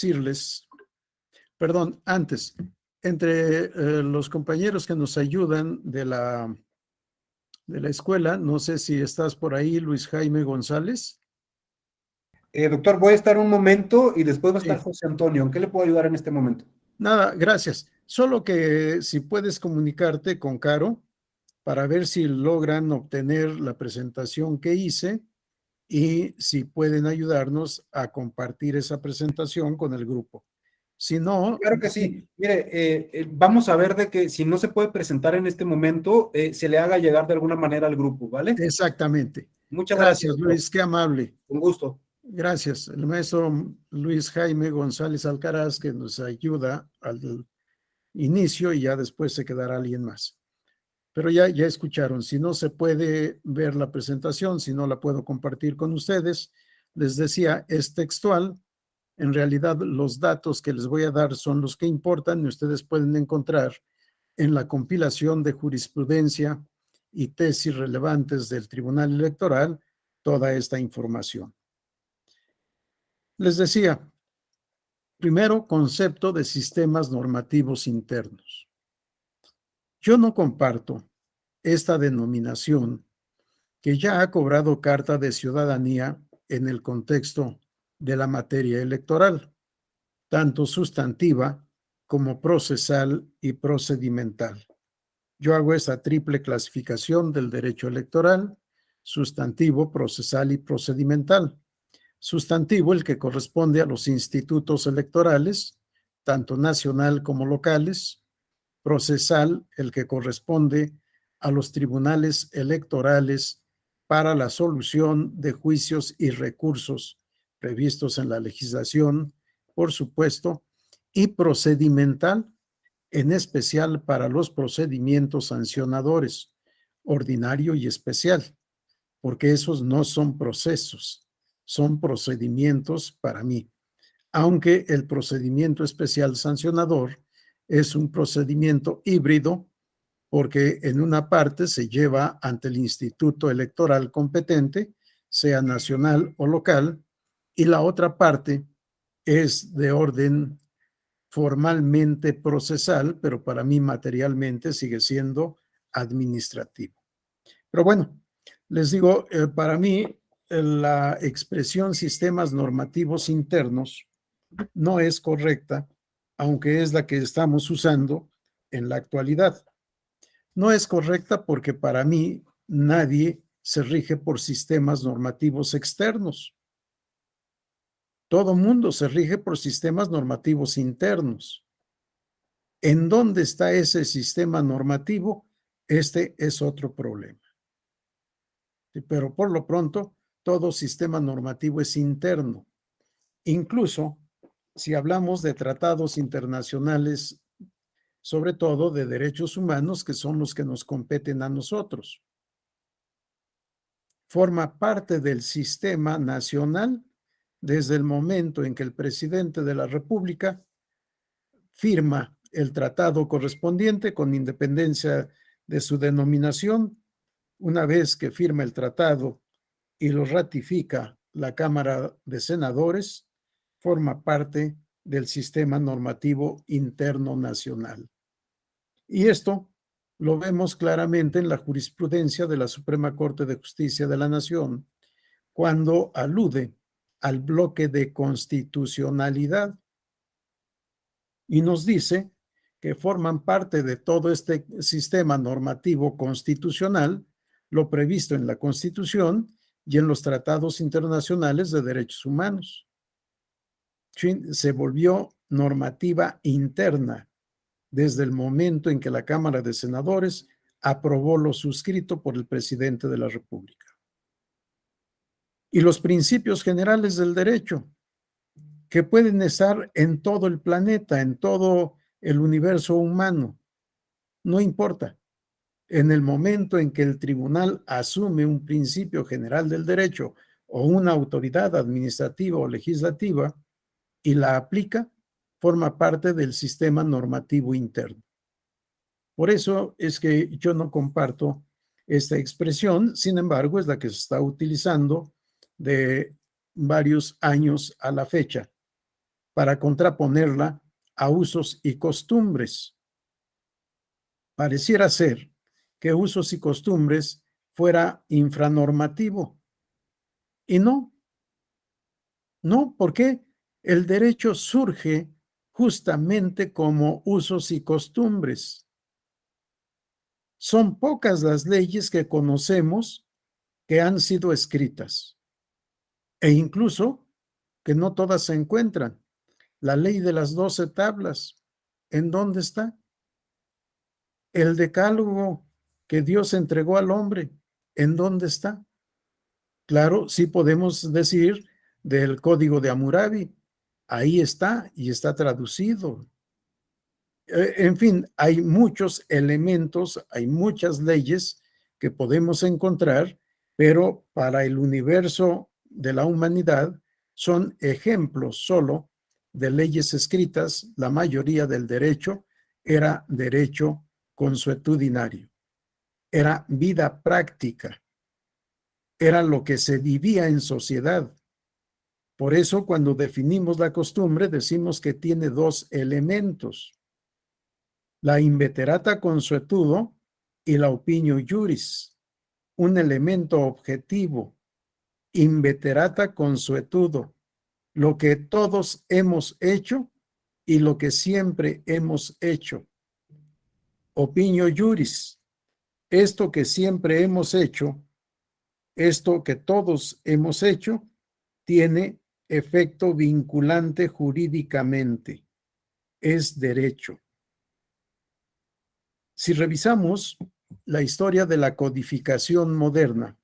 decirles, perdón, antes, entre los compañeros que nos ayudan de la escuela, no sé si estás por ahí, Luis Jaime González. Doctor, voy a estar un momento y después va a estar Sí. José Antonio. ¿En qué le puedo ayudar en este momento? Nada, gracias. Solo que si puedes comunicarte con Caro para ver si logran obtener la presentación que hice y si pueden ayudarnos a compartir esa presentación con el grupo. Si no, Claro que sí. Mire, vamos a ver de que si no se puede presentar en este momento, se le haga llegar de alguna manera al grupo, ¿vale? exactamente. Muchas gracias, Gracias, doctor. Luis, qué amable. Un gusto. Gracias. El maestro Luis Jaime González Alcaraz, que nos ayuda al inicio y ya después se quedará alguien más. Pero ya escucharon, si no se puede ver la presentación, si no la puedo compartir con ustedes, les decía, es textual. En realidad, los datos que les voy a dar son los que importan y ustedes pueden encontrar en la compilación de jurisprudencia y tesis relevantes del Tribunal Electoral toda esta información. Les decía, primero, concepto de sistemas normativos internos. Yo no comparto esta denominación que ya ha cobrado carta de ciudadanía en el contexto de la materia electoral, tanto sustantiva como procesal y procedimental. Yo hago esa triple clasificación del derecho electoral: sustantivo, procesal y procedimental. Sustantivo, el que corresponde a los institutos electorales, tanto nacional como locales. Procesal, el que corresponde a los tribunales electorales para la solución de juicios y recursos previstos en la legislación, por supuesto, y procedimental, en especial para los procedimientos sancionadores, ordinario y especial, porque esos no son procesos, son procedimientos para mí, aunque el procedimiento especial sancionador es un procedimiento híbrido, porque en una parte se lleva ante el instituto electoral competente, sea nacional o local, y la otra parte es de orden formalmente procesal, pero para mí materialmente sigue siendo administrativo. Pero bueno, les digo, para mí la expresión sistemas normativos internos no es correcta, aunque es la que estamos usando en la actualidad. No es correcta porque para mí nadie se rige por sistemas normativos externos. Todo mundo se rige por sistemas normativos internos. ¿En dónde está ese sistema normativo? Este es otro problema. Pero por lo pronto, todo sistema normativo es interno. Incluso si hablamos de tratados internacionales, sobre todo de derechos humanos, que son los que nos competen a nosotros. Forma parte del sistema nacional desde el momento en que el presidente de la República firma el tratado correspondiente con independencia de su denominación. Una vez que firma el tratado y lo ratifica la Cámara de Senadores, forma parte del sistema normativo interno nacional. Y esto lo vemos claramente en la jurisprudencia de la Suprema Corte de Justicia de la Nación, cuando alude al bloque de constitucionalidad y nos dice que forman parte de todo este sistema normativo constitucional lo previsto en la Constitución y en los tratados internacionales de derechos humanos. Se volvió normativa interna desde el momento en que la Cámara de Senadores aprobó lo suscrito por el presidente de la República. Y los principios generales del derecho, que pueden estar en todo el planeta, en todo el universo humano, no importa. En el momento en que el tribunal asume un principio general del derecho o una autoridad administrativa o legislativa y la aplica, forma parte del sistema normativo interno. Por eso es que yo no comparto esta expresión, sin embargo, es la que se está utilizando de varios años a la fecha para contraponerla a usos y costumbres. Pareciera ser que usos y costumbres fuera infranormativo. Y no, ¿por qué? El derecho surge justamente como usos y costumbres. Son pocas las leyes que conocemos que han sido escritas, e incluso que no todas se encuentran. La ley de las 12 tablas, ¿en dónde está? El decálogo que Dios entregó al hombre, ¿en dónde está? Claro, sí podemos decir del Código de Hammurabi, ahí está y está traducido. En fin, hay muchos elementos, hay muchas leyes que podemos encontrar, pero para el universo de la humanidad son ejemplos solo de leyes escritas. La mayoría del derecho era derecho consuetudinario, era vida práctica, era lo que se vivía en sociedad. Por eso, cuando definimos la costumbre, decimos que tiene dos elementos: la inveterata consuetudo y la opinio iuris, un elemento objetivo. Inveterata consuetudo, lo que todos hemos hecho y lo que siempre hemos hecho. Opinio iuris, esto que siempre hemos hecho, esto que todos hemos hecho, tiene efecto vinculante jurídicamente, es derecho. Si revisamos la historia de la codificación moderna,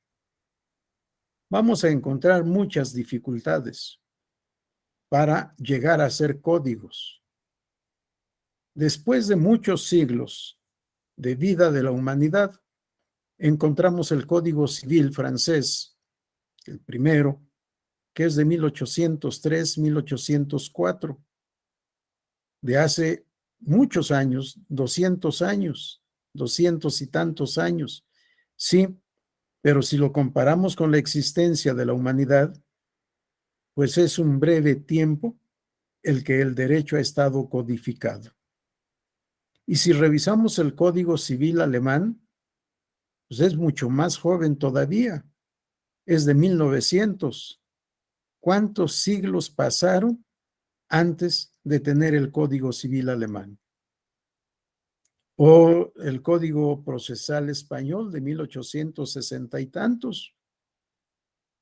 vamos a encontrar muchas dificultades para llegar a ser códigos. Después de muchos siglos de vida de la humanidad, encontramos el Código Civil francés, el primero, que es de 1803-1804, de hace muchos años, 200 años, 200 y tantos años. Sí, pero si lo comparamos con la existencia de la humanidad, pues es un breve tiempo el que el derecho ha estado codificado. Y si revisamos el Código Civil alemán, pues es mucho más joven todavía, es de 1900. ¿Cuántos siglos pasaron antes de tener el Código Civil alemán? O el Código Procesal español de 1860 y tantos.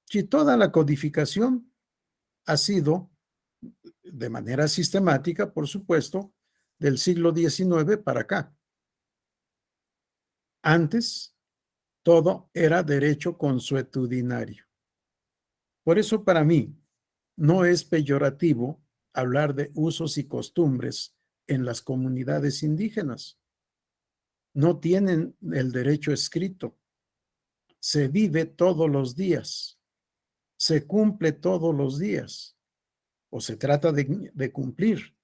Si toda la codificación ha sido de manera sistemática, por supuesto, del siglo XIX para acá. Antes, todo era derecho consuetudinario. Por eso, para mí, no es peyorativo hablar de usos y costumbres en las comunidades indígenas. No tienen el derecho escrito. Se vive todos los días. Se cumple todos los días. O se trata de cumplir.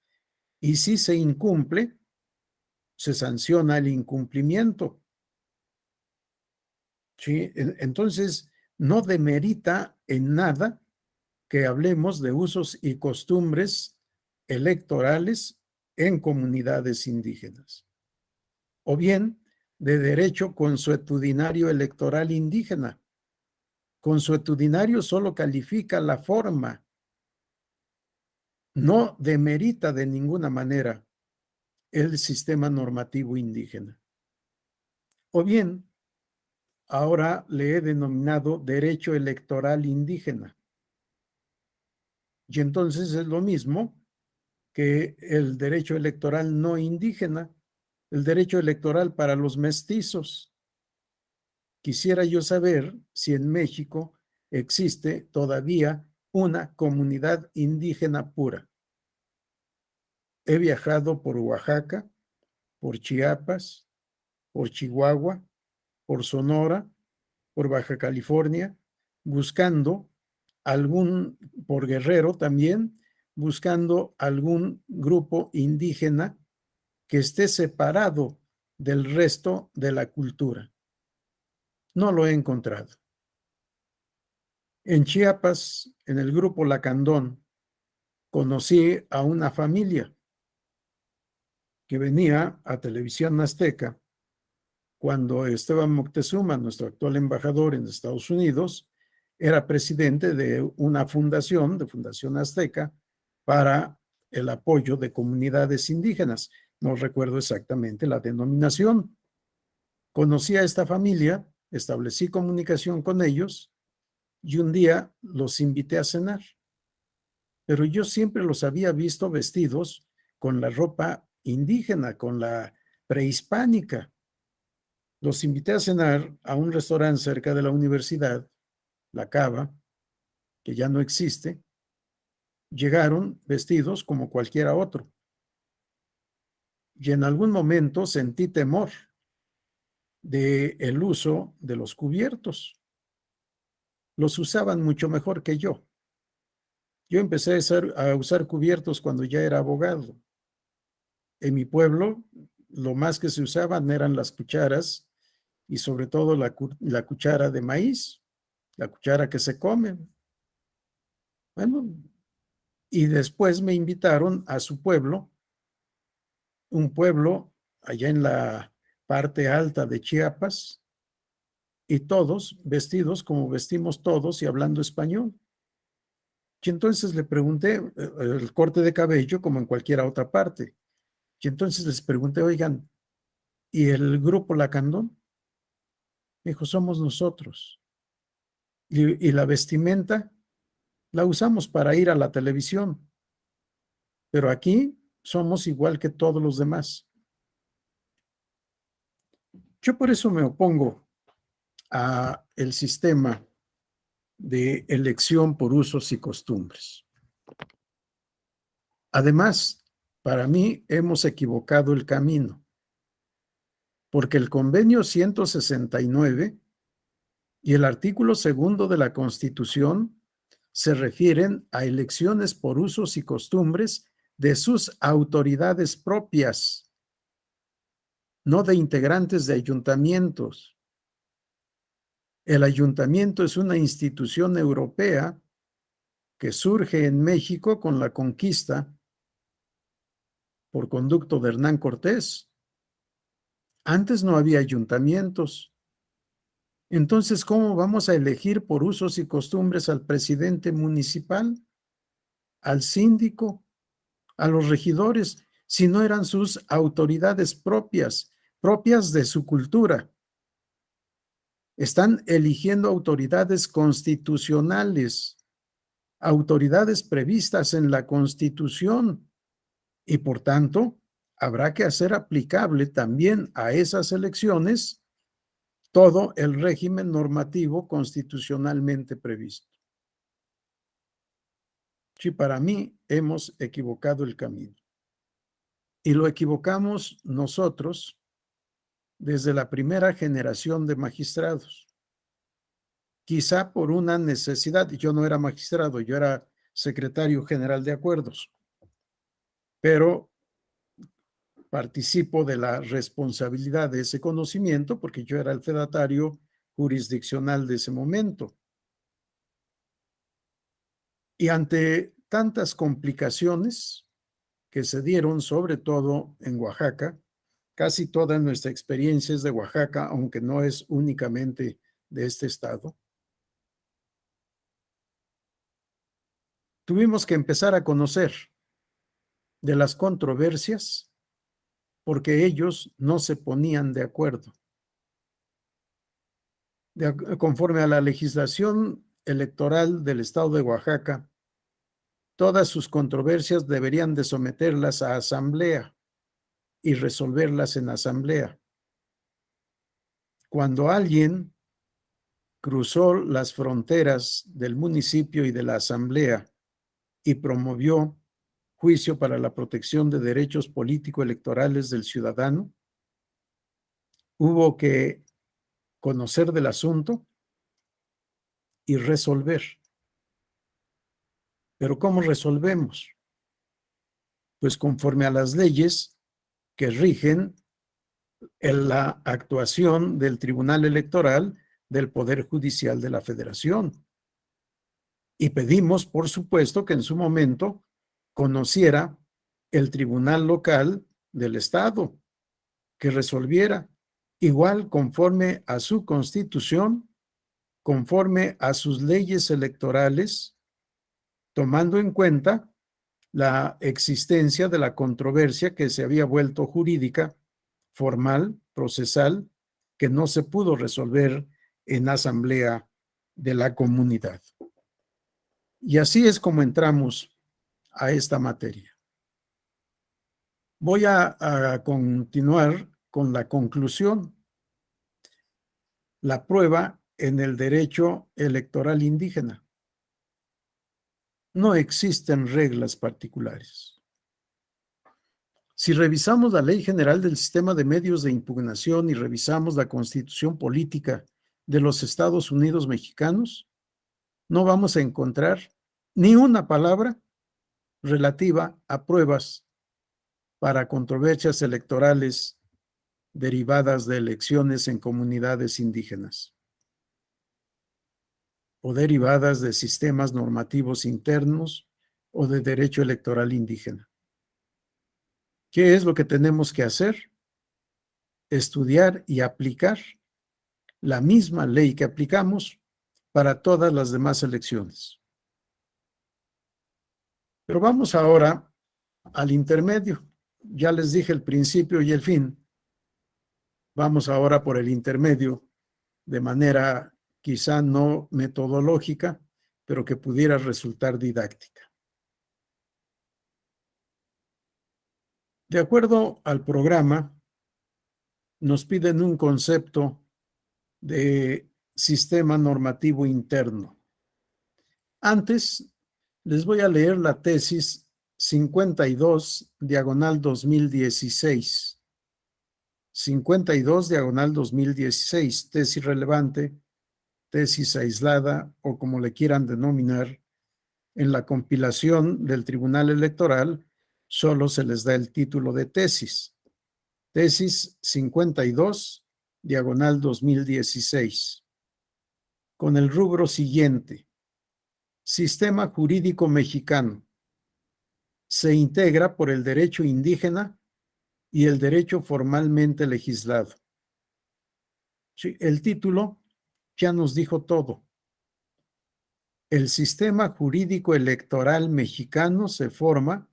Y si se incumple, se sanciona el incumplimiento. ¿Sí? Entonces, no demerita en nada que hablemos de usos y costumbres electorales en comunidades indígenas. O bien, de derecho consuetudinario electoral indígena. Consuetudinario solo califica la forma, no demerita de ninguna manera el sistema normativo indígena. O bien, ahora le he denominado derecho electoral indígena. Y entonces es lo mismo que el derecho electoral no indígena, el derecho electoral para los mestizos. Quisiera yo saber si en México existe todavía una comunidad indígena pura. He viajado por Oaxaca, por Chiapas, por Chihuahua, por Sonora, por Baja California, buscando por Guerrero también, buscando algún grupo indígena que esté separado del resto de la cultura. No lo he encontrado. En Chiapas, en el grupo Lacandón, conocí a una familia que venía a Televisión Azteca cuando Esteban Moctezuma, nuestro actual embajador en Estados Unidos, era presidente de una fundación, de Fundación Azteca, para el apoyo de comunidades indígenas. No recuerdo exactamente la denominación. Conocí a esta familia, establecí comunicación con ellos y un día los invité a cenar. Pero yo siempre los había visto vestidos con la ropa indígena, con la prehispánica. Los invité a cenar a un restaurante cerca de la universidad, La Cava, que ya no existe. Llegaron vestidos como cualquiera otro. Y en algún momento sentí temor del uso de los cubiertos. Los usaban mucho mejor que yo. Yo empecé a usar cubiertos cuando ya era abogado. En mi pueblo, lo más que se usaban eran las cucharas y sobre todo la cuchara de maíz, la cuchara que se come. Bueno, y después me invitaron a su pueblo, un pueblo allá en la parte alta de Chiapas, y todos vestidos como vestimos todos y hablando español. Y entonces le pregunté, el corte de cabello como en cualquier otra parte. Y entonces les pregunté, oigan, ¿y el grupo Lacandón? Me dijo, somos nosotros. Y la vestimenta la usamos para ir a la televisión, pero aquí somos igual que todos los demás. Yo por eso me opongo a el sistema de elección por usos y costumbres. Además, para mí hemos equivocado el camino, porque el convenio 169 y el artículo 2 de la Constitución se refieren a elecciones por usos y costumbres de sus autoridades propias, no de integrantes de ayuntamientos. El ayuntamiento es una institución europea que surge en México con la conquista por conducto de Hernán Cortés. Antes no había ayuntamientos. Entonces, ¿cómo vamos a elegir por usos y costumbres al presidente municipal, al síndico, a los regidores, si no eran sus autoridades propias, propias de su cultura? Están eligiendo autoridades constitucionales, autoridades previstas en la Constitución, y por tanto, habrá que hacer aplicable también a esas elecciones todo el régimen normativo constitucionalmente previsto. Sí, para mí hemos equivocado el camino. Y lo equivocamos nosotros desde la primera generación de magistrados. Quizá por una necesidad. Yo no era magistrado, yo era secretario general de acuerdos, pero participo de la responsabilidad de ese conocimiento porque yo era el fedatario jurisdiccional de ese momento. Y ante tantas complicaciones que se dieron, sobre todo en Oaxaca, casi toda nuestra experiencia es de Oaxaca, aunque no es únicamente de este estado, tuvimos que empezar a conocer de las controversias porque ellos no se ponían de acuerdo. Conforme a la legislación electoral del estado de Oaxaca, todas sus controversias deberían de someterlas a asamblea y resolverlas en asamblea. Cuando alguien cruzó las fronteras del municipio y de la asamblea y promovió juicio para la protección de derechos político-electorales del ciudadano, hubo que conocer del asunto y resolver. ¿Pero cómo resolvemos? Pues conforme a las leyes que rigen en la actuación del Tribunal Electoral del Poder Judicial de la Federación. Y pedimos, por supuesto, que en su momento conociera el tribunal local del estado, que resolviera igual conforme a su constitución, conforme a sus leyes electorales, tomando en cuenta la existencia de la controversia que se había vuelto jurídica, formal, procesal, que no se pudo resolver en asamblea de la comunidad. Y así es como entramos a esta materia. Voy a continuar con la conclusión. La prueba en el derecho electoral indígena. No existen reglas particulares. Si revisamos la Ley General del Sistema de Medios de Impugnación y revisamos la Constitución Política de los Estados Unidos Mexicanos, no vamos a encontrar ni una palabra relativa a pruebas para controversias electorales derivadas de elecciones en comunidades indígenas o derivadas de sistemas normativos internos o de derecho electoral indígena. ¿Qué es lo que tenemos que hacer? Estudiar y aplicar la misma ley que aplicamos para todas las demás elecciones. Pero vamos ahora al intermedio. Ya les dije el principio y el fin. Vamos ahora por el intermedio de manera quizá no metodológica, pero que pudiera resultar didáctica. De acuerdo al programa, nos piden un concepto de sistema normativo interno. Antes, les voy a leer la tesis 52, diagonal 2016. 52, diagonal 2016, tesis relevante, tesis aislada o como le quieran denominar. En la compilación del Tribunal Electoral solo se les da el título de tesis. Tesis 52, diagonal 2016. Con el rubro siguiente. Sistema jurídico mexicano. Se integra por el derecho indígena y el derecho formalmente legislado. Sí, el título ya nos dijo todo. El sistema jurídico electoral mexicano se forma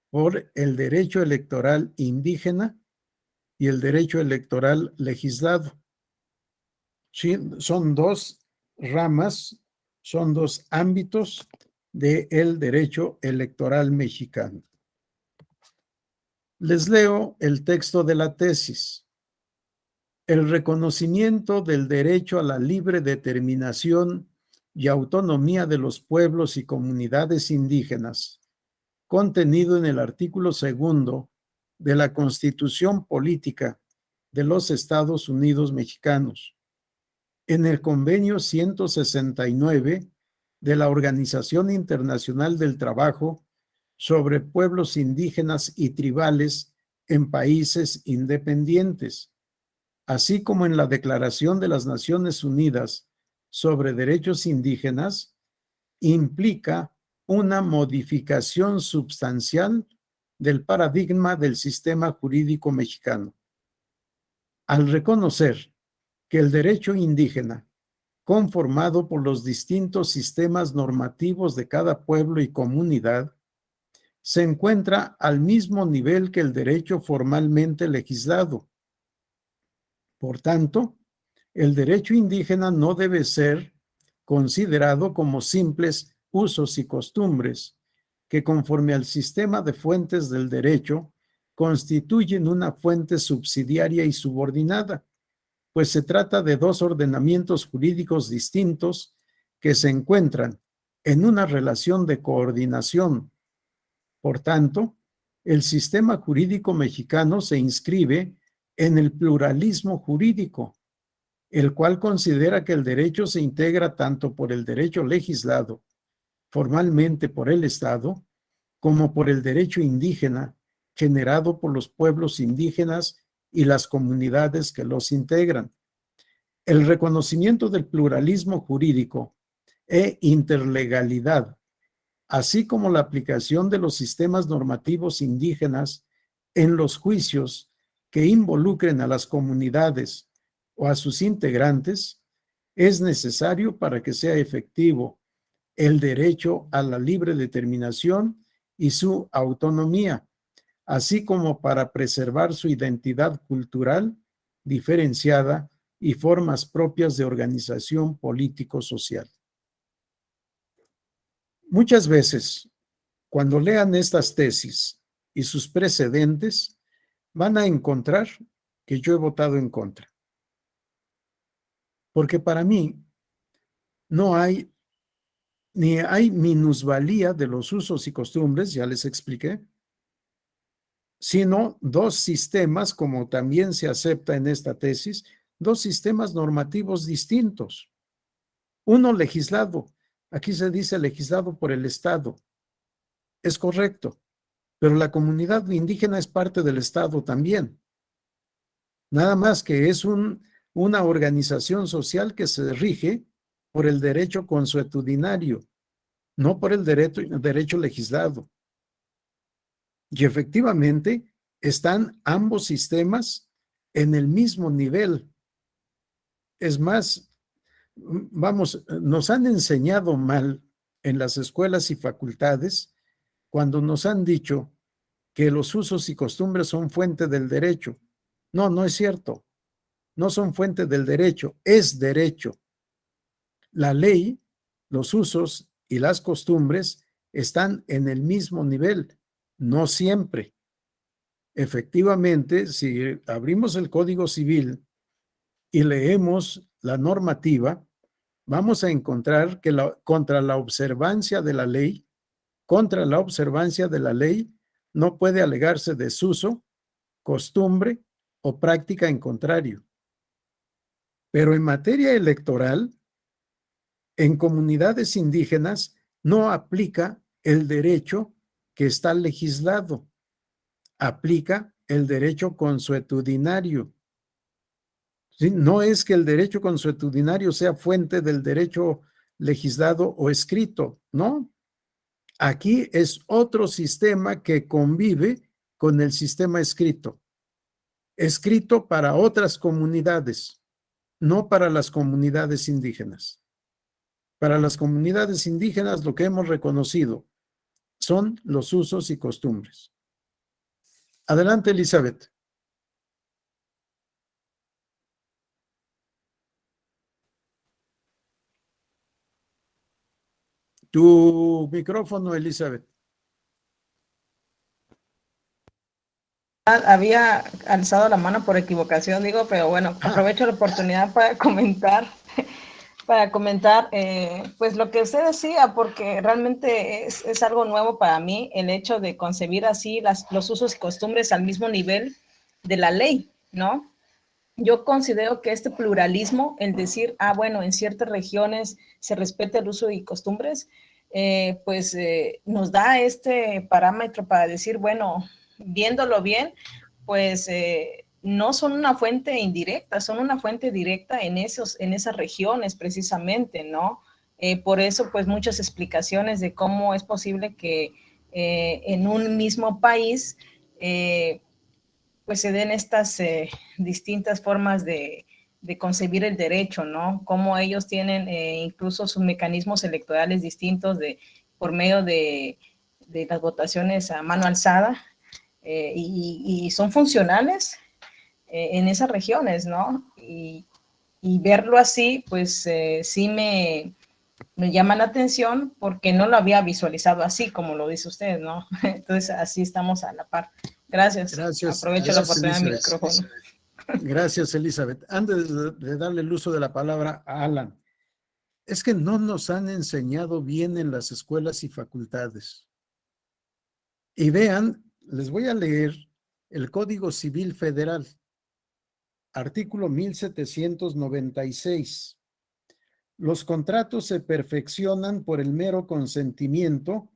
por el derecho electoral indígena y el derecho electoral legislado. Sí, son dos ramas, son dos ámbitos del derecho electoral mexicano. Les leo el texto de la tesis. El reconocimiento del derecho a la libre determinación y autonomía de los pueblos y comunidades indígenas, contenido en el artículo 2 de la Constitución Política de los Estados Unidos Mexicanos, en el Convenio 169 de la Organización Internacional del Trabajo sobre pueblos indígenas y tribales en países independientes, así como en la Declaración de las Naciones Unidas sobre Derechos Indígenas, implica una modificación sustancial del paradigma del sistema jurídico mexicano. Al reconocer que el derecho indígena, conformado por los distintos sistemas normativos de cada pueblo y comunidad, se encuentra al mismo nivel que el derecho formalmente legislado. Por tanto, el derecho indígena no debe ser considerado como simples usos y costumbres que, conforme al sistema de fuentes del derecho, constituyen una fuente subsidiaria y subordinada, pues se trata de dos ordenamientos jurídicos distintos que se encuentran en una relación de coordinación. Por tanto, el sistema jurídico mexicano se inscribe en el pluralismo jurídico, el cual considera que el derecho se integra tanto por el derecho legislado, formalmente por el Estado, como por el derecho indígena, generado por los pueblos indígenas y las comunidades que los integran. El reconocimiento del pluralismo jurídico e interlegalidad así como la aplicación de los sistemas normativos indígenas en los juicios que involucren a las comunidades o a sus integrantes, es necesario para que sea efectivo el derecho a la libre determinación y su autonomía, así como para preservar su identidad cultural diferenciada y formas propias de organización político-social. Muchas veces, cuando lean estas tesis y sus precedentes, van a encontrar que yo he votado en contra. Porque para mí no hay ni hay minusvalía de los usos y costumbres, ya les expliqué, sino dos sistemas, como también se acepta en esta tesis, dos sistemas normativos distintos. Uno legislado, aquí se dice legislado por el Estado, es correcto, pero la comunidad indígena es parte del Estado también. Nada más que es una organización social que se rige por el derecho consuetudinario, no por el derecho legislado. Y efectivamente están ambos sistemas en el mismo nivel. Es más, vamos, nos han enseñado mal en las escuelas y facultades cuando nos han dicho que los usos y costumbres son fuente del derecho. No, no es cierto. No son fuente del derecho, es derecho. La ley, los usos y las costumbres están en el mismo nivel, no siempre. Efectivamente, si abrimos el Código Civil y leemos la normativa, vamos a encontrar que contra la observancia de la ley, no puede alegarse desuso, costumbre o práctica en contrario. Pero en materia electoral, en comunidades indígenas no aplica el derecho que está legislado, aplica el derecho consuetudinario. ¿Sí? No es que el derecho consuetudinario sea fuente del derecho legislado o escrito, ¿no? Aquí es otro sistema que convive con el sistema escrito. Escrito para otras comunidades, no para las comunidades indígenas. Para las comunidades indígenas lo que hemos reconocido son los usos y costumbres. Adelante, Elizabeth. Tu micrófono, Elizabeth. Había alzado la mano por equivocación, digo, pero bueno, aprovecho la oportunidad para comentar, pues lo que usted decía, porque realmente es algo nuevo para mí, el hecho de concebir así los usos y costumbres al mismo nivel de la ley, ¿no? Yo considero que este pluralismo, el decir, bueno, en ciertas regiones se respeta el uso y costumbres, nos da este parámetro para decir, bueno, viéndolo bien, pues no son una fuente indirecta, son una fuente directa en esas regiones precisamente, ¿no? Por eso, pues muchas explicaciones de cómo es posible que en un mismo país pues se den estas distintas formas de concebir el derecho, ¿no? Cómo ellos tienen incluso sus mecanismos electorales distintos por medio de las votaciones a mano alzada y son funcionales en esas regiones, ¿no? Y verlo así, pues sí me llama la atención porque no lo había visualizado así como lo dice usted, ¿no? Entonces así estamos a la par. Gracias. Gracias. Aprovecho la oportunidad del micrófono. Gracias, Elizabeth. Antes de darle el uso de la palabra a Alan, es que no nos han enseñado bien en las escuelas y facultades. Y vean, les voy a leer el Código Civil Federal, artículo 1796. Los contratos se perfeccionan por el mero consentimiento,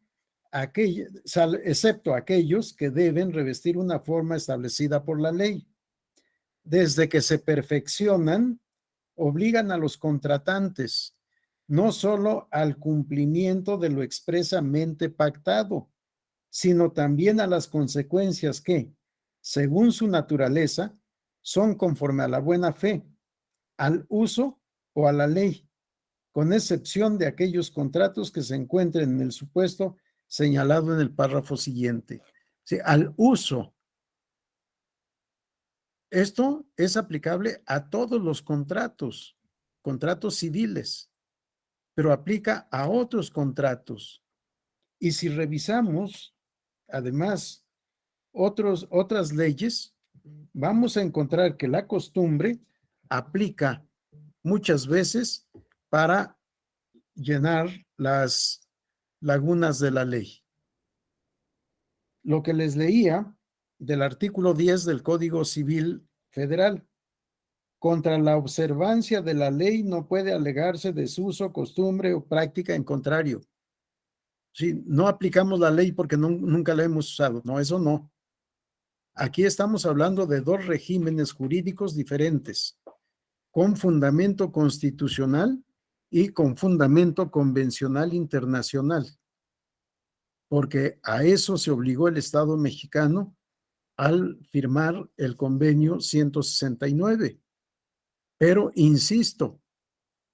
excepto aquellos que deben revestir una forma establecida por la ley. Desde que se perfeccionan, obligan a los contratantes, no solo al cumplimiento de lo expresamente pactado, sino también a las consecuencias que, según su naturaleza, son conforme a la buena fe, al uso o a la ley, con excepción de aquellos contratos que se encuentren en el supuesto señalado en el párrafo siguiente. Sí, al uso. Esto es aplicable a todos los contratos, contratos civiles, pero aplica a otros contratos. Y si revisamos, además, otras leyes, vamos a encontrar que la costumbre aplica muchas veces para llenar las lagunas de la ley. Lo que les leía del artículo 10 del Código Civil Federal. Contra la observancia de la ley no puede alegarse desuso, costumbre o práctica en contrario. Sí, no aplicamos la ley porque nunca la hemos usado. No, eso no. Aquí estamos hablando de dos regímenes jurídicos diferentes, con fundamento constitucional y con fundamento convencional internacional, porque a eso se obligó el Estado mexicano al firmar el convenio 169. Pero, insisto,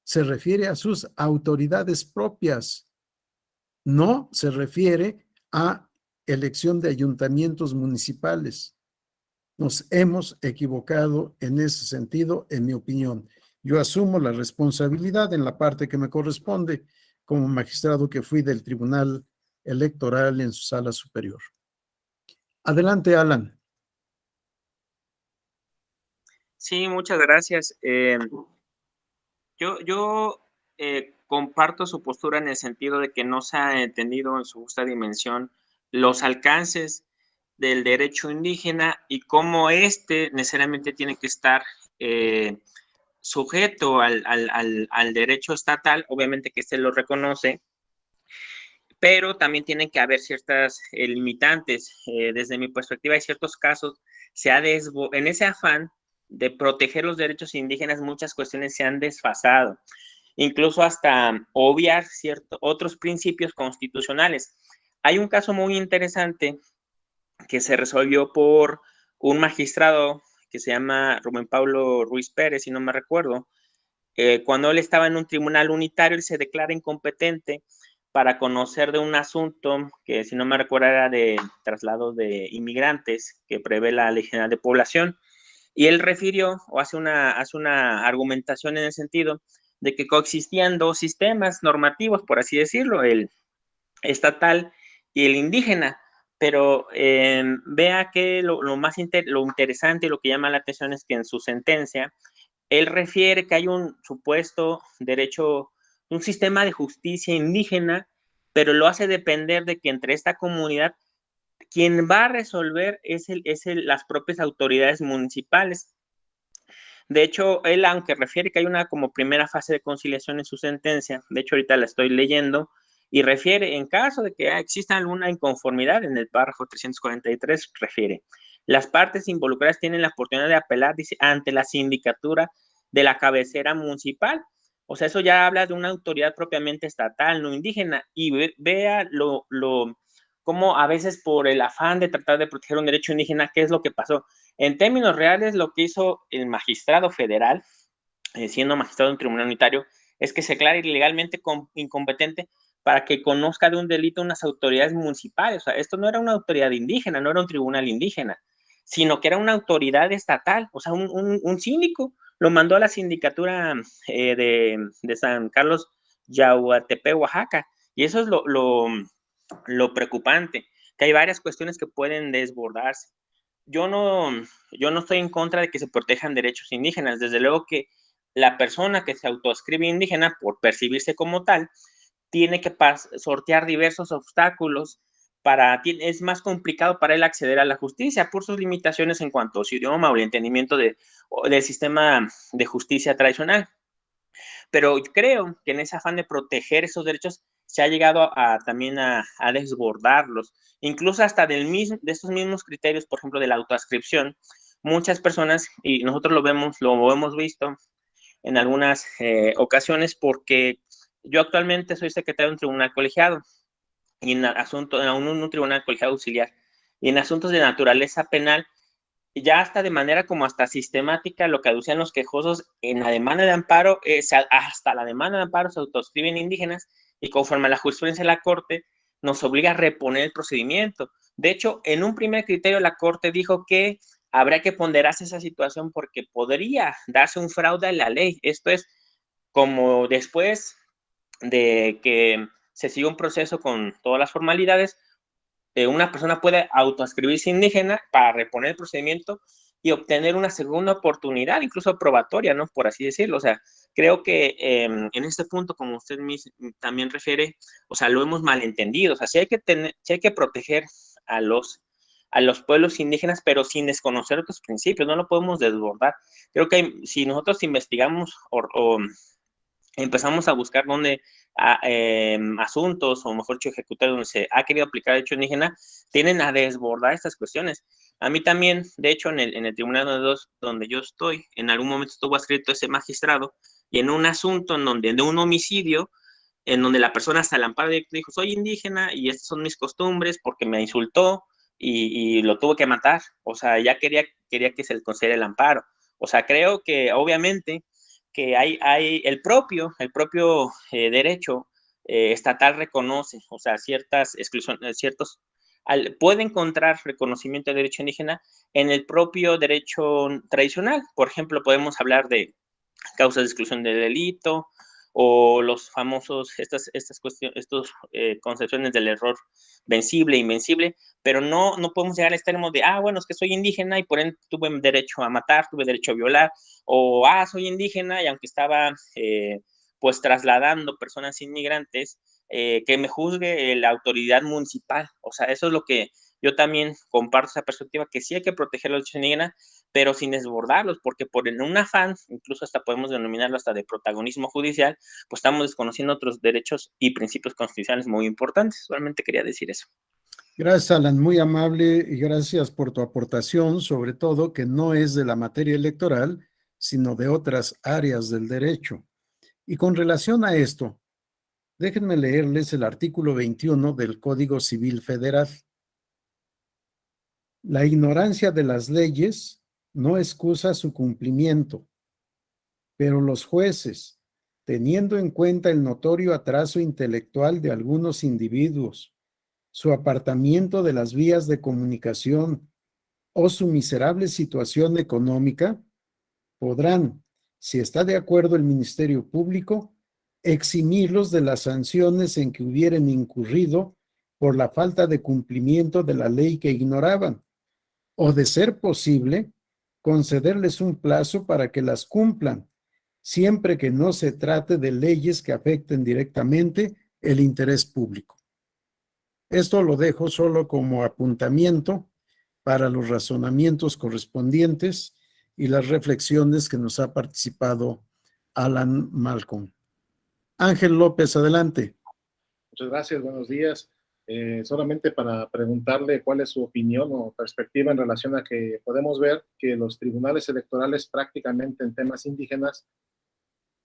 se refiere a sus autoridades propias, no se refiere a elección de ayuntamientos municipales. Nos hemos equivocado en ese sentido, en mi opinión. Yo asumo la responsabilidad en la parte que me corresponde como magistrado que fui del Tribunal Electoral en su sala superior. Adelante, Alan. Sí, muchas gracias. Yo comparto su postura en el sentido de que no se ha entendido en su justa dimensión los alcances del derecho indígena y cómo éste necesariamente tiene que estar sujeto al derecho estatal, obviamente que éste lo reconoce, pero también tienen que haber ciertas limitantes. Desde mi perspectiva, hay ciertos casos, en ese afán de proteger los derechos indígenas, muchas cuestiones se han desfasado, incluso hasta obviar otros principios constitucionales. Hay un caso muy interesante que se resolvió por un magistrado que se llama Rubén Pablo Ruiz Pérez, si no me recuerdo. Cuando él estaba en un tribunal unitario, él se declara incompetente para conocer de un asunto que, si no me recuerdo, era de traslados de inmigrantes que prevé la Ley General de Población. Y él refirió o hace una argumentación en el sentido de que coexistían dos sistemas normativos, por así decirlo, el estatal y el indígena. Pero vea que lo interesante y lo que llama la atención es que en su sentencia, él refiere que hay un supuesto derecho, un sistema de justicia indígena, pero lo hace depender de que entre esta comunidad, quien va a resolver es las propias autoridades municipales. De hecho, él, aunque refiere que hay una como primera fase de conciliación en su sentencia, de hecho ahorita la estoy leyendo, y refiere, en caso de que exista alguna inconformidad, en el párrafo 343, refiere, las partes involucradas tienen la oportunidad de apelar, dice, ante la sindicatura de la cabecera municipal. O sea, eso ya habla de una autoridad propiamente estatal, no indígena, y vea cómo a veces por el afán de tratar de proteger un derecho indígena, ¿qué es lo que pasó? En términos reales, lo que hizo el magistrado federal, siendo magistrado de un tribunal unitario, es que se declara ilegalmente incompetente para que conozca de un delito unas autoridades municipales. O sea, esto no era una autoridad indígena, no era un tribunal indígena, sino que era una autoridad estatal, o sea, un síndico. Lo mandó a la sindicatura de San Carlos Yahuatepe, Oaxaca. Y eso es lo preocupante, que hay varias cuestiones que pueden desbordarse. Yo no estoy en contra de que se protejan derechos indígenas. Desde luego que la persona que se autoascribe indígena, por percibirse como tal, tiene que sortear diversos obstáculos. Es más complicado para él acceder a la justicia por sus limitaciones en cuanto a su idioma o el entendimiento del sistema de justicia tradicional. Pero creo que en ese afán de proteger esos derechos se ha llegado también a desbordarlos, incluso hasta de estos mismos criterios, por ejemplo, de la autoascripción. Muchas personas, y nosotros lo hemos visto en algunas ocasiones, porque yo actualmente soy secretario de un tribunal colegiado y en un tribunal colegiado auxiliar. Y en asuntos de naturaleza penal, ya hasta de manera como hasta sistemática, lo que aducían los quejosos en la demanda de amparo, hasta la demanda de amparo se autoescriben indígenas y conforme a la jurisprudencia de la Corte, nos obliga a reponer el procedimiento. De hecho, en un primer criterio la Corte dijo que habría que ponderarse esa situación porque podría darse un fraude a la ley. Esto es como después de que se siga un proceso con todas las formalidades, una persona puede autoascribirse indígena para reponer el procedimiento y obtener una segunda oportunidad, incluso probatoria, ¿no? Por así decirlo. O sea, creo que en este punto, como usted también refiere, o sea, lo hemos malentendido. O sea, sí hay que proteger a los pueblos indígenas, pero sin desconocer otros principios, no lo podemos desbordar. Creo que si nosotros investigamos o empezamos a buscar dónde asuntos, o mejor dicho, ejecutar donde se ha querido aplicar el derecho indígena, tienen a desbordar estas cuestiones. A mí también, de hecho, en el tribunal donde yo estoy, en algún momento estuvo adscrito ese magistrado, y en un asunto de un homicidio, en donde la persona hasta el amparo directo dijo, soy indígena y estas son mis costumbres porque me insultó y lo tuvo que matar. O sea, ya quería que se le concediera el amparo. O sea, creo que obviamente que hay el propio derecho estatal reconoce, o sea, ciertas exclusiones, puede encontrar reconocimiento del derecho indígena en el propio derecho tradicional. Por ejemplo, podemos hablar de causas de exclusión de delito o los famosos, estas concepciones del error vencible, invencible, pero no podemos llegar al extremo de, bueno, es que soy indígena y por ende tuve derecho a matar, tuve derecho a violar, o, soy indígena y aunque estaba, pues, trasladando personas inmigrantes, que me juzgue la autoridad municipal. O sea, eso es lo que yo también comparto, esa perspectiva, que sí hay que proteger a los indígenas, pero sin desbordarlos, porque por en un afán, incluso hasta podemos denominarlo hasta de protagonismo judicial, pues estamos desconociendo otros derechos y principios constitucionales muy importantes. Solamente quería decir eso. Gracias, Alan, muy amable, y gracias por tu aportación, sobre todo que no es de la materia electoral, sino de otras áreas del derecho. Y con relación a esto, déjenme leerles el artículo 21 del Código Civil Federal. La ignorancia de las leyes no excusa su cumplimiento, pero los jueces, teniendo en cuenta el notorio atraso intelectual de algunos individuos, su apartamiento de las vías de comunicación o su miserable situación económica, podrán, si está de acuerdo el Ministerio Público, eximirlos de las sanciones en que hubieran incurrido por la falta de cumplimiento de la ley que ignoraban, o de ser posible, concederles un plazo para que las cumplan, siempre que no se trate de leyes que afecten directamente el interés público. Esto lo dejo solo como apuntamiento para los razonamientos correspondientes y las reflexiones que nos ha participado Alan Malcolm. Ángel López, adelante. Muchas gracias, buenos días. Solamente para preguntarle cuál es su opinión o perspectiva en relación a que podemos ver que los tribunales electorales prácticamente en temas indígenas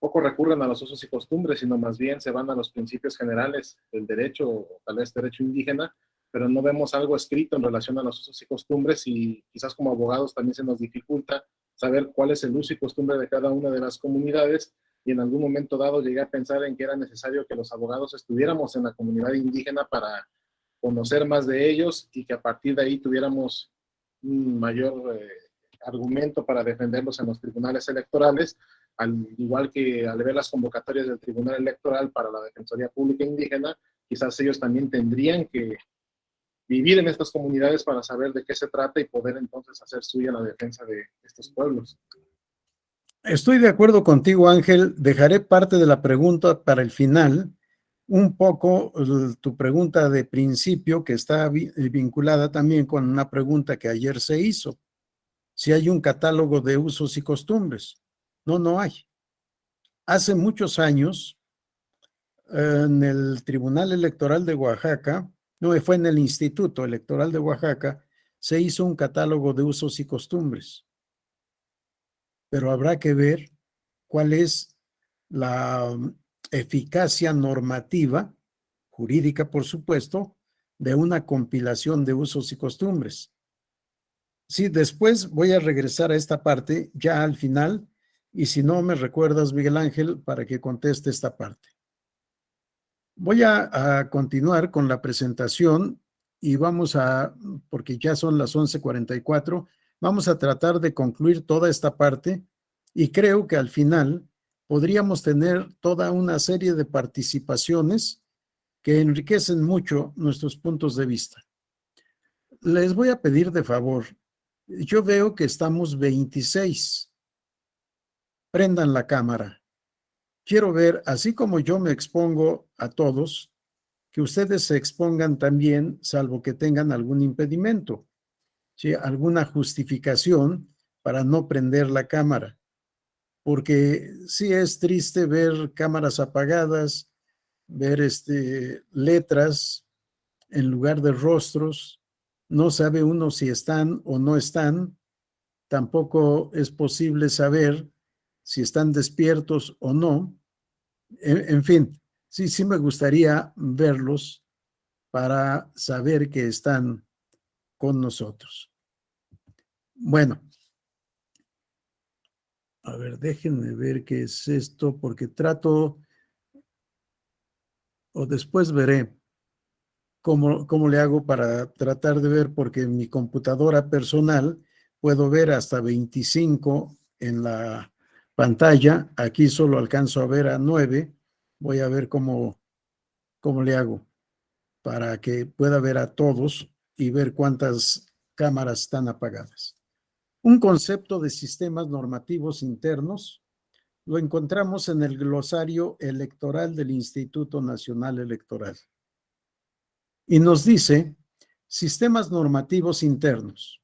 poco recurren a los usos y costumbres, sino más bien se van a los principios generales del derecho, o tal vez derecho indígena, pero no vemos algo escrito en relación a los usos y costumbres, y quizás como abogados también se nos dificulta saber cuál es el uso y costumbre de cada una de las comunidades, y en algún momento dado llegué a pensar en que era necesario que los abogados estuviéramos en la comunidad indígena para conocer más de ellos y que a partir de ahí tuviéramos un mayor argumento para defenderlos en los tribunales electorales, al igual que al ver las convocatorias del Tribunal Electoral para la Defensoría Pública Indígena, quizás ellos también tendrían que vivir en estas comunidades para saber de qué se trata y poder entonces hacer suya la defensa de estos pueblos. Estoy de acuerdo contigo, Ángel. Dejaré parte de la pregunta para el final. Un poco tu pregunta de principio, que está vinculada también con una pregunta que ayer se hizo. Si hay un catálogo de usos y costumbres. No hay. Hace muchos años, en el Tribunal Electoral de Oaxaca, no, fue en el Instituto Electoral de Oaxaca, se hizo un catálogo de usos y costumbres. Pero habrá que ver cuál es la eficacia normativa, jurídica por supuesto, de una compilación de usos y costumbres. Sí, después voy a regresar a esta parte ya al final, y si no me recuerdas, Miguel Ángel, para que conteste esta parte. Voy a continuar con la presentación y vamos a, porque ya son las 11:44, vamos a tratar de concluir toda esta parte y creo que al final podríamos tener toda una serie de participaciones que enriquecen mucho nuestros puntos de vista. Les voy a pedir de favor, yo veo que estamos 26. Prendan la cámara. Quiero ver, así como yo me expongo a todos, que ustedes se expongan también, salvo que tengan algún impedimento, ¿sí? Alguna justificación para no prender la cámara. Porque sí es triste ver cámaras apagadas, ver letras en lugar de rostros. No sabe uno si están o no están. Tampoco es posible saber si están despiertos o no. En fin, sí me gustaría verlos para saber que están con nosotros. Bueno, a ver, déjenme ver qué es esto, porque trato, o después veré cómo le hago para tratar de ver, porque en mi computadora personal puedo ver hasta 25 en la pantalla. Aquí solo alcanzo a ver a 9. Voy a ver cómo le hago para que pueda ver a todos y ver cuántas cámaras están apagadas. Un concepto de sistemas normativos internos lo encontramos en el glosario electoral del Instituto Nacional Electoral. Y nos dice, sistemas normativos internos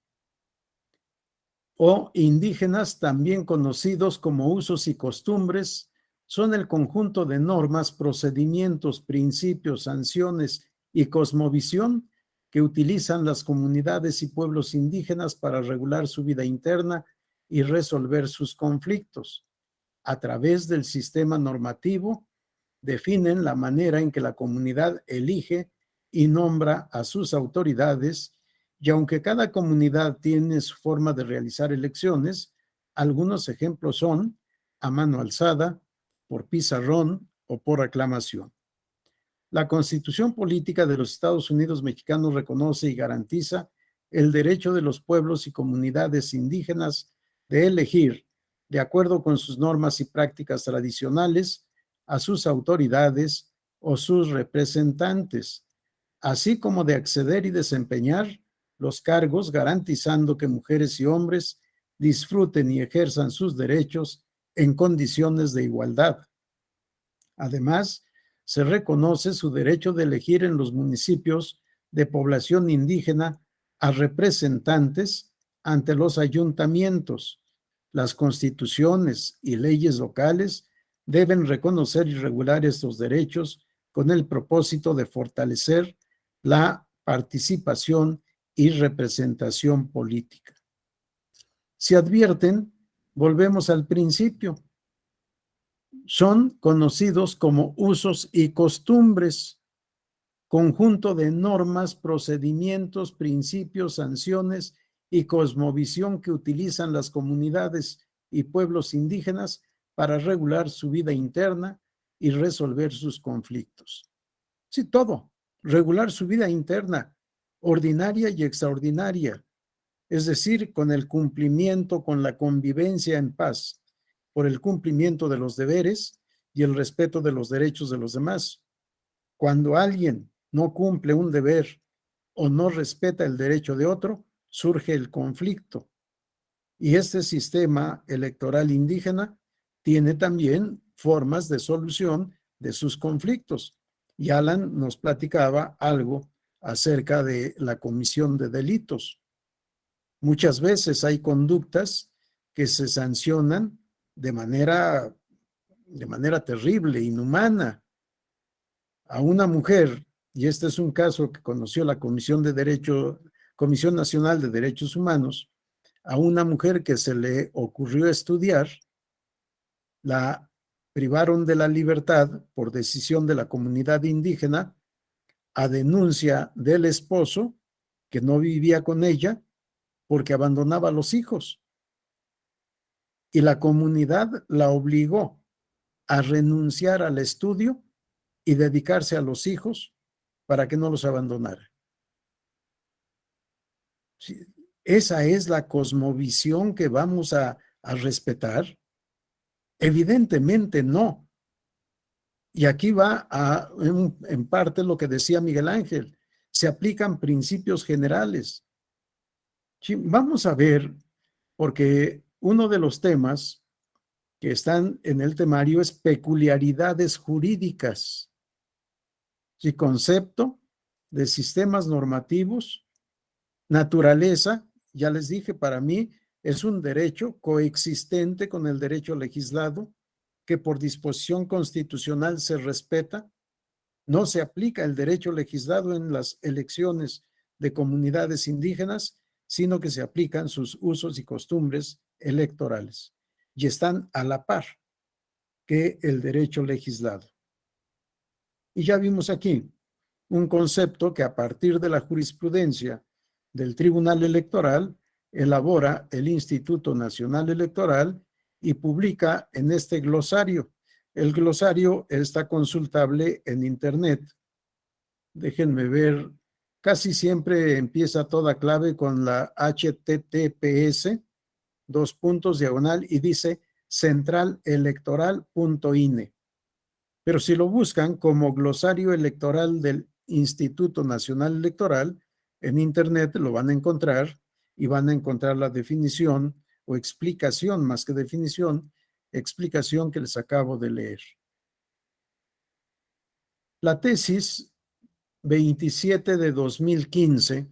o indígenas, también conocidos como usos y costumbres, son el conjunto de normas, procedimientos, principios, sanciones y cosmovisión que utilizan las comunidades y pueblos indígenas para regular su vida interna y resolver sus conflictos. A través del sistema normativo, definen la manera en que la comunidad elige y nombra a sus autoridades, y aunque cada comunidad tiene su forma de realizar elecciones, algunos ejemplos son a mano alzada, por pizarrón o por aclamación. La Constitución Política de los Estados Unidos Mexicanos reconoce y garantiza el derecho de los pueblos y comunidades indígenas de elegir, de acuerdo con sus normas y prácticas tradicionales, a sus autoridades o sus representantes, así como de acceder y desempeñar los cargos, garantizando que mujeres y hombres disfruten y ejerzan sus derechos en condiciones de igualdad. Además, se reconoce su derecho de elegir en los municipios de población indígena a representantes ante los ayuntamientos. Las constituciones y leyes locales deben reconocer y regular estos derechos con el propósito de fortalecer la participación y representación política. Si advierten, volvemos al principio. Son conocidos como usos y costumbres, conjunto de normas, procedimientos, principios, sanciones y cosmovisión que utilizan las comunidades y pueblos indígenas para regular su vida interna y resolver sus conflictos. Sí, todo, regular su vida interna, ordinaria y extraordinaria, es decir, con el cumplimiento, con la convivencia en paz, por el cumplimiento de los deberes y el respeto de los derechos de los demás. Cuando alguien no cumple un deber o no respeta el derecho de otro, surge el conflicto. Y este sistema electoral indígena tiene también formas de solución de sus conflictos. Y Alan nos platicaba algo acerca de la comisión de delitos. Muchas veces hay conductas que se sancionan de manera terrible, inhumana. A una mujer, y este es un caso que conoció la Comisión Nacional de Derechos Humanos, a una mujer que se le ocurrió estudiar, la privaron de la libertad por decisión de la comunidad indígena a denuncia del esposo que no vivía con ella porque abandonaba a los hijos. Y la comunidad la obligó a renunciar al estudio y dedicarse a los hijos para que no los abandonara. Sí, ¿esa es la cosmovisión que vamos a respetar? Evidentemente no. Y aquí va en parte lo que decía Miguel Ángel. Se aplican principios generales. Sí, vamos a ver, porque uno de los temas que están en el temario es peculiaridades jurídicas. Sí, concepto de sistemas normativos, naturaleza, ya les dije, para mí es un derecho coexistente con el derecho legislado que por disposición constitucional se respeta. No se aplica el derecho legislado en las elecciones de comunidades indígenas, sino que se aplican sus usos y costumbres electorales y están a la par que el derecho legislado. Y ya vimos aquí un concepto que a partir de la jurisprudencia del Tribunal Electoral elabora el Instituto Nacional Electoral y publica en este glosario. El glosario está consultable en Internet. Déjenme ver, casi siempre empieza toda clave con la HTTPS, /, y dice centralelectoral.ine. Pero si lo buscan como glosario electoral del Instituto Nacional Electoral, en Internet lo van a encontrar y van a encontrar la definición o explicación, más que definición, explicación que les acabo de leer. La tesis 27 de 2015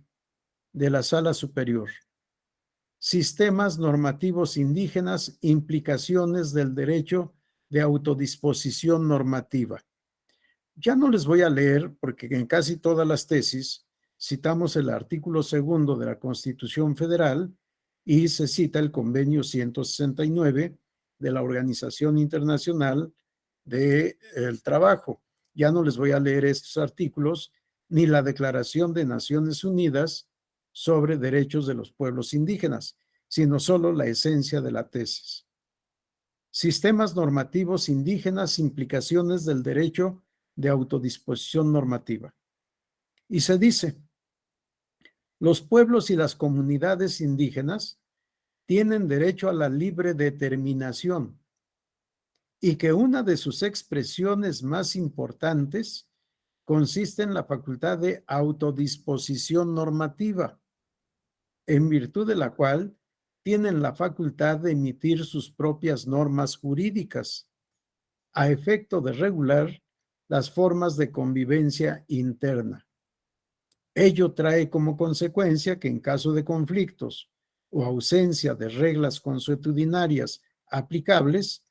de la Sala Superior. Sistemas normativos indígenas, implicaciones del derecho de autodisposición normativa. Ya no les voy a leer porque en casi todas las tesis citamos el artículo 2 de la Constitución Federal y se cita el convenio 169 de la Organización Internacional del Trabajo. Ya no les voy a leer estos artículos ni la Declaración de Naciones Unidas sobre Derechos de los Pueblos Indígenas, sino solo la esencia de la tesis. Sistemas normativos indígenas, implicaciones del derecho de autodisposición normativa. Y se dice, los pueblos y las comunidades indígenas tienen derecho a la libre determinación y que una de sus expresiones más importantes consiste en la facultad de autodisposición normativa, en virtud de la cual tienen la facultad de emitir sus propias normas jurídicas a efecto de regular las formas de convivencia interna. Ello trae como consecuencia que en caso de conflictos o ausencia de reglas consuetudinarias aplicables,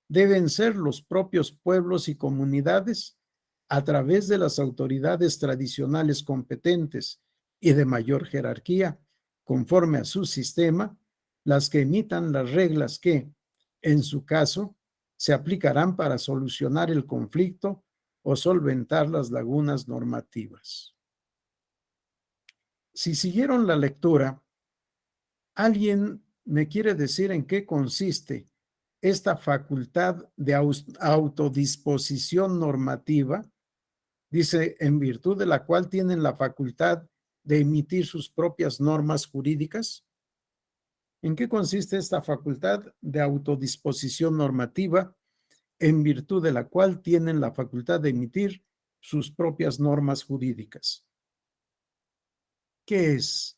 deben ser los propios pueblos y comunidades, a través de las autoridades tradicionales competentes y de mayor jerarquía, conforme a su sistema, las que emitan las reglas que, en su caso, se aplicarán para solucionar el conflicto o solventar las lagunas normativas. Si siguieron la lectura, ¿alguien me quiere decir en qué consiste esta facultad de autodisposición normativa? Dice, en virtud de la cual tienen la facultad de emitir sus propias normas jurídicas. ¿En qué consiste esta facultad de autodisposición normativa, en virtud de la cual tienen la facultad de emitir sus propias normas jurídicas? ¿Qué es?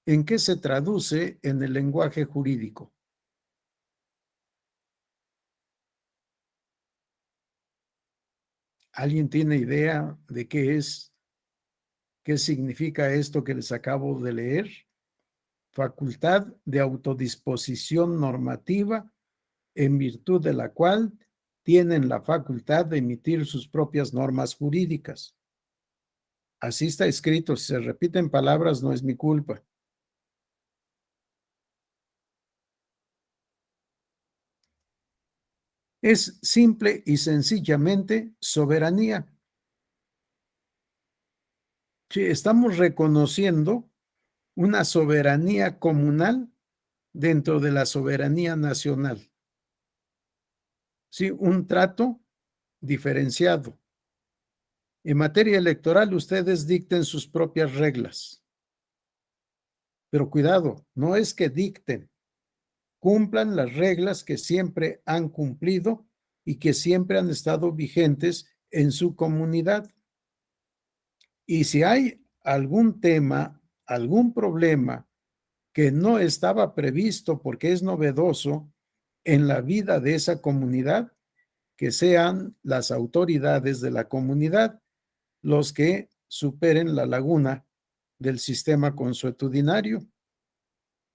¿En qué se traduce en el lenguaje jurídico? ¿Alguien tiene idea de qué es? ¿Qué significa esto que les acabo de leer? Facultad de autodisposición normativa, en virtud de la cual tienen la facultad de emitir sus propias normas jurídicas. Así está escrito. Si se repiten palabras, no es mi culpa. Es simple y sencillamente soberanía. Sí, estamos reconociendo una soberanía comunal dentro de la soberanía nacional. Sí, un trato diferenciado. En materia electoral, ustedes dicten sus propias reglas. Pero cuidado, no es que dicten, cumplan las reglas que siempre han cumplido y que siempre han estado vigentes en su comunidad. Y si hay algún tema, algún problema que no estaba previsto porque es novedoso en la vida de esa comunidad, que sean las autoridades de la comunidad los que superen la laguna del sistema consuetudinario.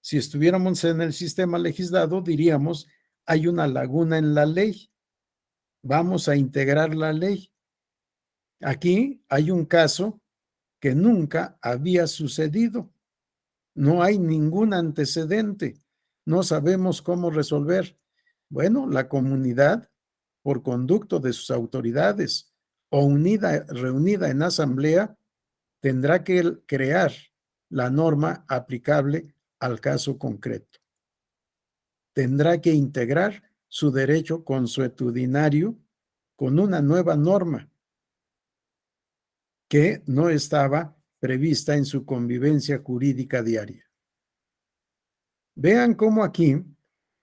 Si estuviéramos en el sistema legislado, diríamos, hay una laguna en la ley, vamos a integrar la ley. Aquí hay un caso que nunca había sucedido. No hay ningún antecedente. No sabemos cómo resolver. Bueno, la comunidad, por conducto de sus autoridades o reunida en asamblea, tendrá que crear la norma aplicable al caso concreto. Tendrá que integrar su derecho consuetudinario con una nueva norma que no estaba prevista en su convivencia jurídica diaria. Vean cómo aquí,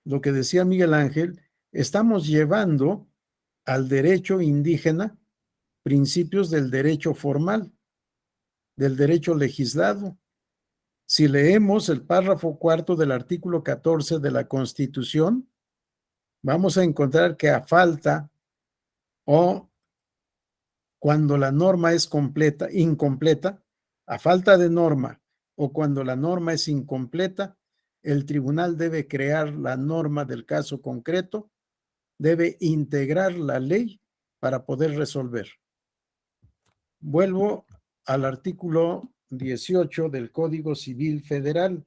lo que decía Miguel Ángel, estamos llevando al derecho indígena principios del derecho formal, del derecho legislado. Si leemos el párrafo 4 del artículo 14 de la Constitución, vamos a encontrar que a falta o cuando la norma es incompleta, a falta de norma o cuando la norma es incompleta, el tribunal debe crear la norma del caso concreto, debe integrar la ley para poder resolver. Vuelvo al artículo 18 del Código Civil Federal.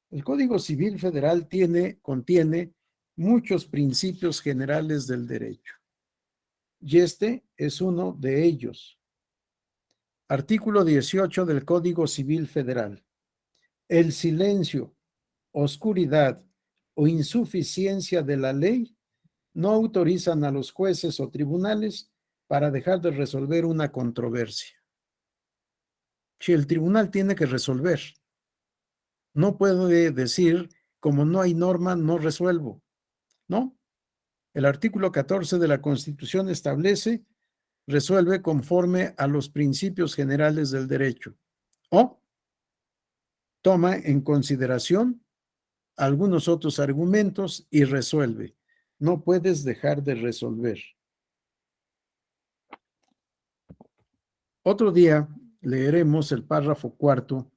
El Código Civil Federal contiene muchos principios generales del derecho. Y este es uno de ellos. Artículo 18 del Código Civil Federal. El silencio, oscuridad o insuficiencia de la ley no autorizan a los jueces o tribunales para dejar de resolver una controversia. Si el tribunal tiene que resolver, no puede decir, como no hay norma, no resuelvo. No. El artículo 14 de la Constitución establece, resuelve conforme a los principios generales del derecho o toma en consideración algunos otros argumentos y resuelve. No puedes dejar de resolver. Otro día leeremos el párrafo 4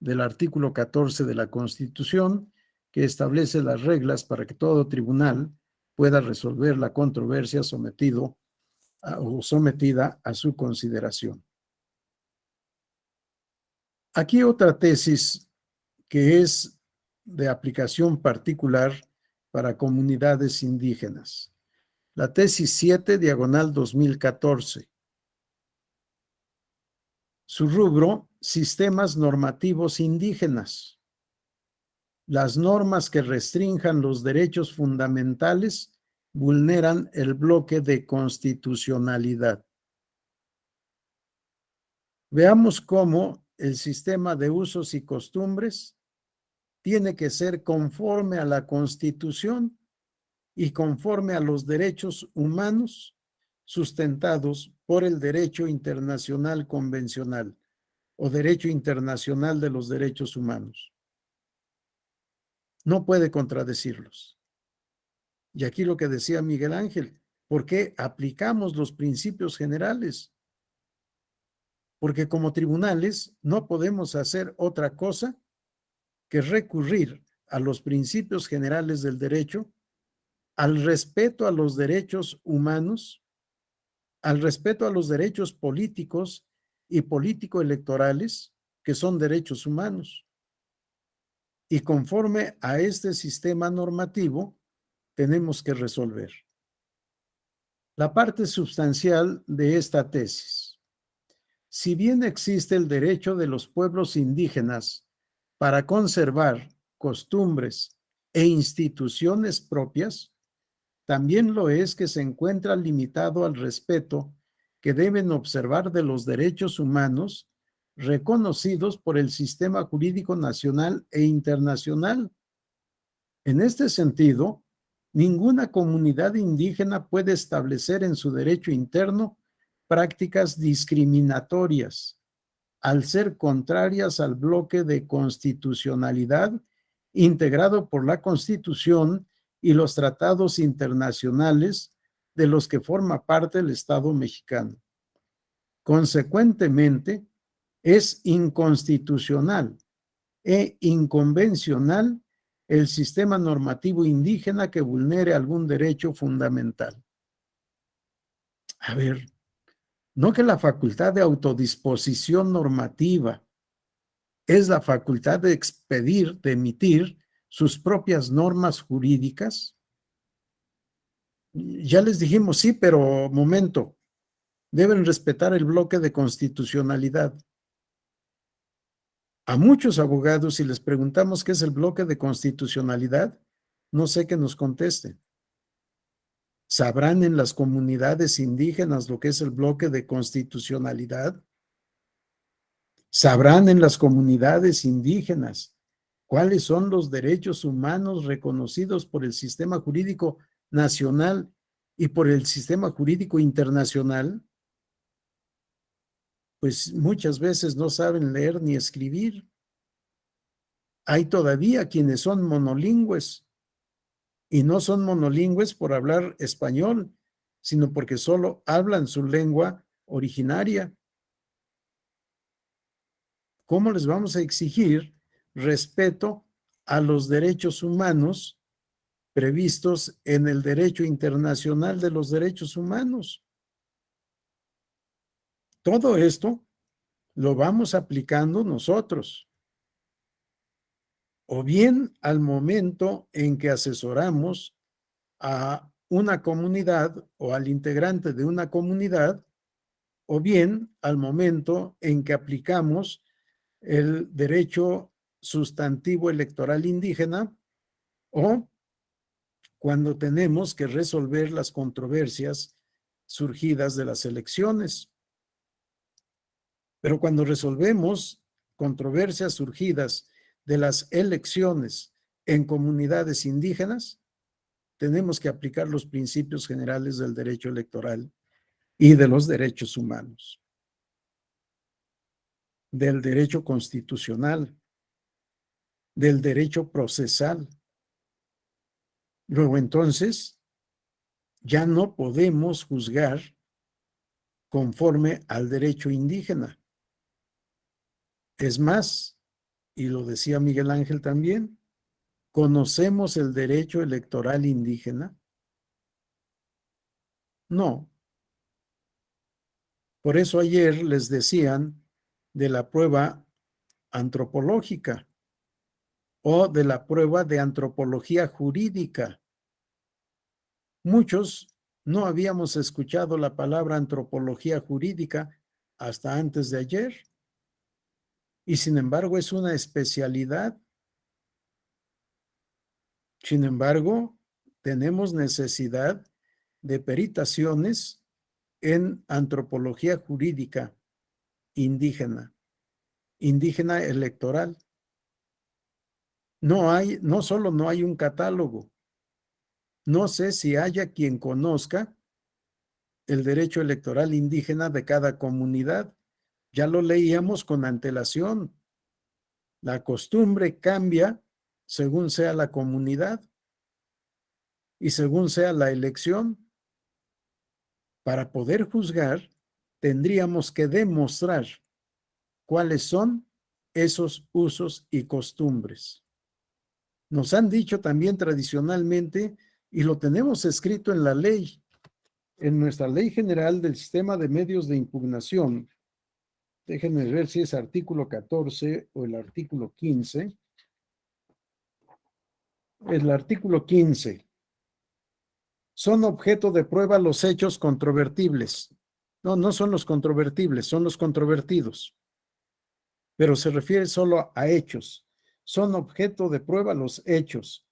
del artículo 14 de la Constitución, que establece las reglas para que todo tribunal pueda resolver la controversia sometida a su consideración. Aquí otra tesis que es de aplicación particular para comunidades indígenas. La tesis 7, diagonal 2014. Su rubro, sistemas normativos indígenas. Las normas que restrinjan los derechos fundamentales vulneran el bloque de constitucionalidad. Veamos cómo el sistema de usos y costumbres tiene que ser conforme a la Constitución y conforme a los derechos humanos sustentados por el derecho internacional convencional o derecho internacional de los derechos humanos. No puede contradecirlos. Y aquí lo que decía Miguel Ángel, ¿por qué aplicamos los principios generales? Porque como tribunales no podemos hacer otra cosa que recurrir a los principios generales del derecho, al respeto a los derechos humanos, al respeto a los derechos políticos y político-electorales, que son derechos humanos. Y conforme a este sistema normativo, tenemos que resolver. La parte sustancial de esta tesis. Si bien existe el derecho de los pueblos indígenas para conservar costumbres e instituciones propias, también lo es que se encuentra limitado al respeto que deben observar de los derechos humanos reconocidos por el sistema jurídico nacional e internacional. En este sentido, ninguna comunidad indígena puede establecer en su derecho interno prácticas discriminatorias, al ser contrarias al bloque de constitucionalidad integrado por la Constitución y los tratados internacionales de los que forma parte el Estado mexicano. Consecuentemente, es inconstitucional e inconvencional el sistema normativo indígena que vulnere algún derecho fundamental. A ver, no que la facultad de autodisposición normativa es la facultad de expedir, de emitir sus propias normas jurídicas. Ya les dijimos, sí, pero momento, deben respetar el bloque de constitucionalidad. A muchos abogados, si les preguntamos qué es el bloque de constitucionalidad, no sé qué nos contesten. ¿Sabrán en las comunidades indígenas lo que es el bloque de constitucionalidad? ¿Sabrán en las comunidades indígenas cuáles son los derechos humanos reconocidos por el sistema jurídico nacional y por el sistema jurídico internacional? Pues muchas veces no saben leer ni escribir. Hay todavía quienes son monolingües y no son monolingües por hablar español, sino porque solo hablan su lengua originaria. ¿Cómo les vamos a exigir respeto a los derechos humanos previstos en el derecho internacional de los derechos humanos? Todo esto lo vamos aplicando nosotros. O bien al momento en que asesoramos a una comunidad o al integrante de una comunidad, o bien al momento en que aplicamos el derecho sustantivo electoral indígena o cuando tenemos que resolver las controversias surgidas de las elecciones. Pero cuando resolvemos controversias surgidas de las elecciones en comunidades indígenas, tenemos que aplicar los principios generales del derecho electoral y de los derechos humanos, del derecho constitucional, del derecho procesal. Luego entonces, ya no podemos juzgar conforme al derecho indígena. Es más, y lo decía Miguel Ángel también, ¿conocemos el derecho electoral indígena? No. Por eso ayer les decían de la prueba antropológica o de la prueba de antropología jurídica. Muchos no habíamos escuchado la palabra antropología jurídica hasta antes de ayer. Y sin embargo es una especialidad. Sin embargo, tenemos necesidad de peritaciones en antropología jurídica indígena, indígena electoral. No solo no hay un catálogo, no sé si haya quien conozca el derecho electoral indígena de cada comunidad. Ya lo leíamos con antelación. La costumbre cambia según sea la comunidad y según sea la elección. Para poder juzgar, tendríamos que demostrar cuáles son esos usos y costumbres. Nos han dicho también tradicionalmente, y lo tenemos escrito en la ley, en nuestra Ley General del Sistema de Medios de Impugnación. Déjenme ver si es artículo 14 o el artículo 15. El artículo 15 Son objeto de prueba los hechos controvertibles. No, no son los controvertibles, son los controvertidos. Pero se refiere solo a hechos. Son objeto de prueba los hechos.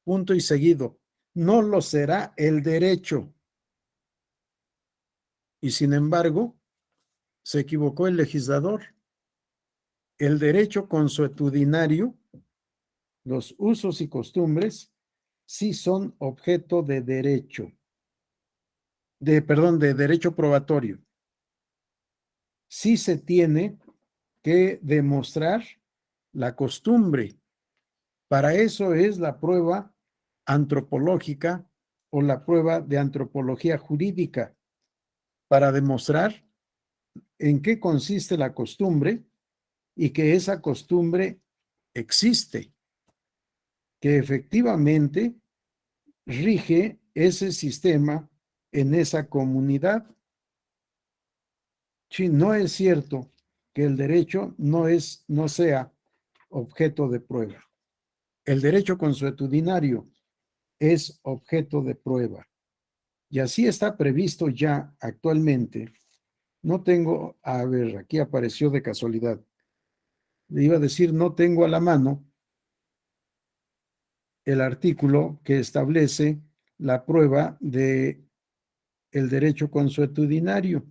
Punto y seguido. No lo será el derecho. Y sin embargo, se equivocó el legislador. El derecho consuetudinario, los usos y costumbres, sí son objeto de derecho. De derecho probatorio. Sí se tiene que demostrar la costumbre. Para eso es la prueba antropológica o la prueba de antropología jurídica, para demostrar en qué consiste la costumbre y que esa costumbre existe, que efectivamente rige ese sistema en esa comunidad. Sí, no es cierto que el derecho no sea objeto de prueba. El derecho consuetudinario es objeto de prueba. Y así está previsto ya actualmente. No tengo, a ver, aquí apareció de casualidad. Le iba a decir, no tengo a la mano el artículo que establece la prueba de el derecho consuetudinario.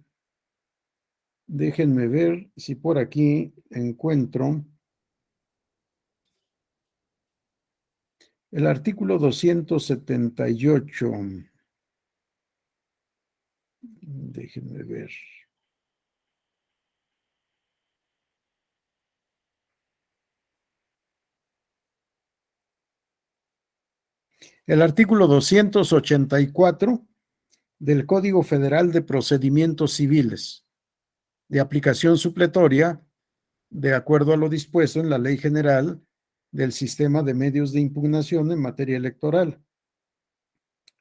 Déjenme ver si por aquí encuentro el artículo 278. Déjenme ver. El artículo 284 del Código Federal de Procedimientos Civiles, de aplicación supletoria, de acuerdo a lo dispuesto en la Ley General del Sistema de Medios de Impugnación en materia electoral.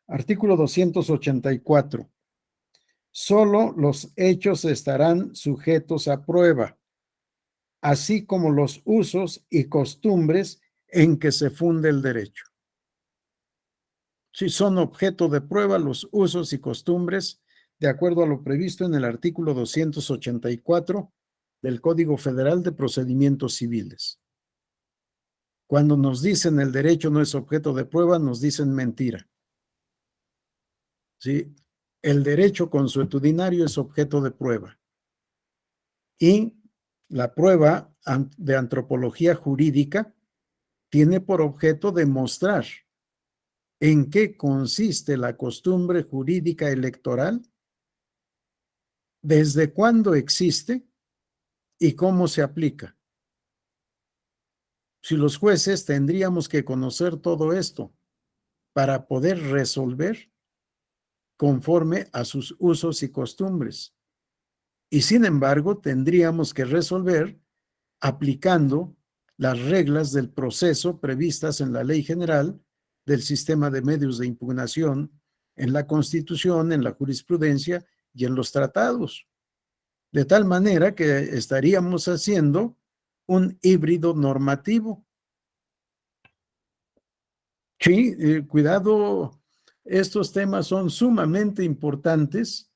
Artículo 284. Solo los hechos estarán sujetos a prueba, así como los usos y costumbres en que se funde el derecho. Si son objeto de prueba los usos y costumbres de acuerdo a lo previsto en el artículo 284 del Código Federal de Procedimientos Civiles. Cuando nos dicen el derecho no es objeto de prueba, nos dicen mentira. ¿Sí? El derecho consuetudinario es objeto de prueba. Y la prueba de antropología jurídica tiene por objeto demostrar en qué consiste la costumbre jurídica electoral, desde cuándo existe y cómo se aplica. Si los jueces tendríamos que conocer todo esto para poder resolver conforme a sus usos y costumbres. Y sin embargo, tendríamos que resolver aplicando las reglas del proceso previstas en la Ley General del Sistema de Medios de Impugnación, en la Constitución, en la jurisprudencia y en los tratados. De tal manera que estaríamos haciendo un híbrido normativo. Sí, cuidado, estos temas son sumamente importantes,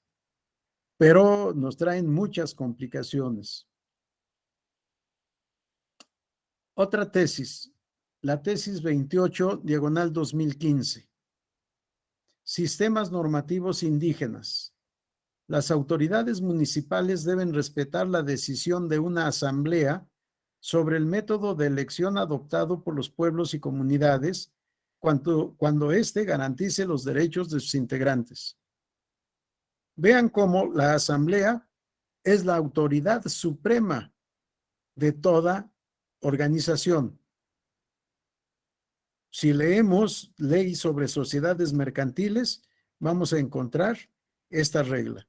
pero nos traen muchas complicaciones. Otra tesis, la tesis 28, diagonal 2015. Sistemas normativos indígenas. Las autoridades municipales deben respetar la decisión de una asamblea sobre el método de elección adoptado por los pueblos y comunidades cuando éste garantice los derechos de sus integrantes. Vean cómo la asamblea es la autoridad suprema de toda organización. Si leemos ley sobre sociedades mercantiles, vamos a encontrar esta regla.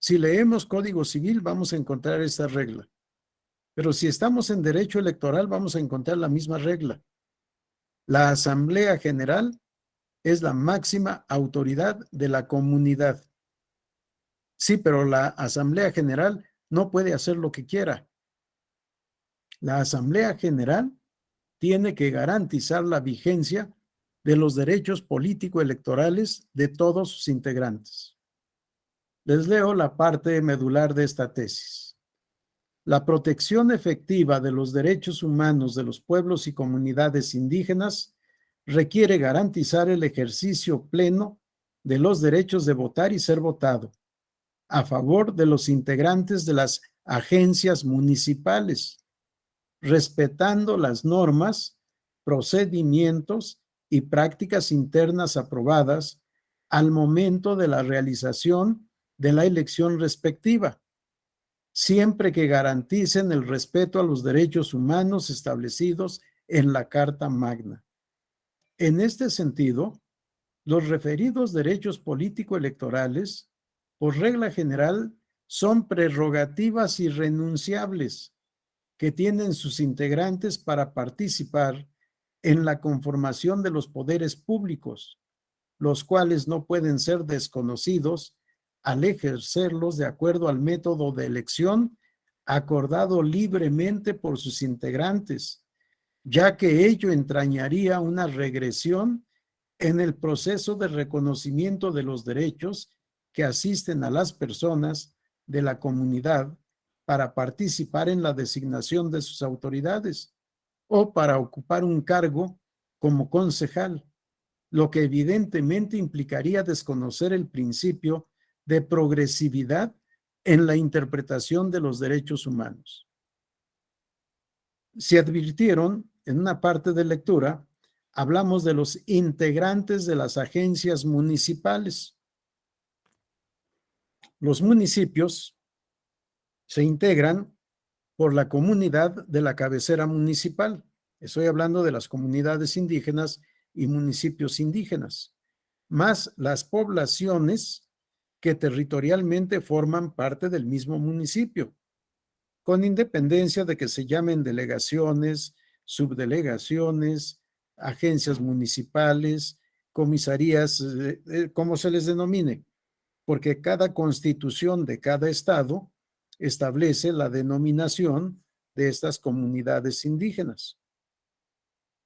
Si leemos Código Civil, vamos a encontrar esta regla. Pero si estamos en derecho electoral, vamos a encontrar la misma regla. La Asamblea General es la máxima autoridad de la comunidad. Sí, pero la Asamblea General no puede hacer lo que quiera. La Asamblea General tiene que garantizar la vigencia de los derechos político-electorales de todos sus integrantes. Les leo la parte medular de esta tesis. La protección efectiva de los derechos humanos de los pueblos y comunidades indígenas requiere garantizar el ejercicio pleno de los derechos de votar y ser votado, a favor de los integrantes de las agencias municipales, respetando las normas, procedimientos y prácticas internas aprobadas al momento de la realización de la elección respectiva, siempre que garanticen el respeto a los derechos humanos establecidos en la Carta Magna. En este sentido, los referidos derechos político-electorales, por regla general, son prerrogativas irrenunciables que tienen sus integrantes para participar en la conformación de los poderes públicos, los cuales no pueden ser desconocidos al ejercerlos de acuerdo al método de elección acordado libremente por sus integrantes, ya que ello entrañaría una regresión en el proceso de reconocimiento de los derechos que asisten a las personas de la comunidad para participar en la designación de sus autoridades o para ocupar un cargo como concejal, lo que evidentemente implicaría desconocer el principio de progresividad en la interpretación de los derechos humanos. Se advirtieron en una parte de lectura, hablamos de los integrantes de las agencias municipales. Los municipios se integran por la comunidad de la cabecera municipal. Estoy hablando de las comunidades indígenas y municipios indígenas, más las poblaciones que territorialmente forman parte del mismo municipio, con independencia de que se llamen delegaciones, subdelegaciones, agencias municipales, comisarías, como se les denomine, porque cada constitución de cada estado establece la denominación de estas comunidades indígenas.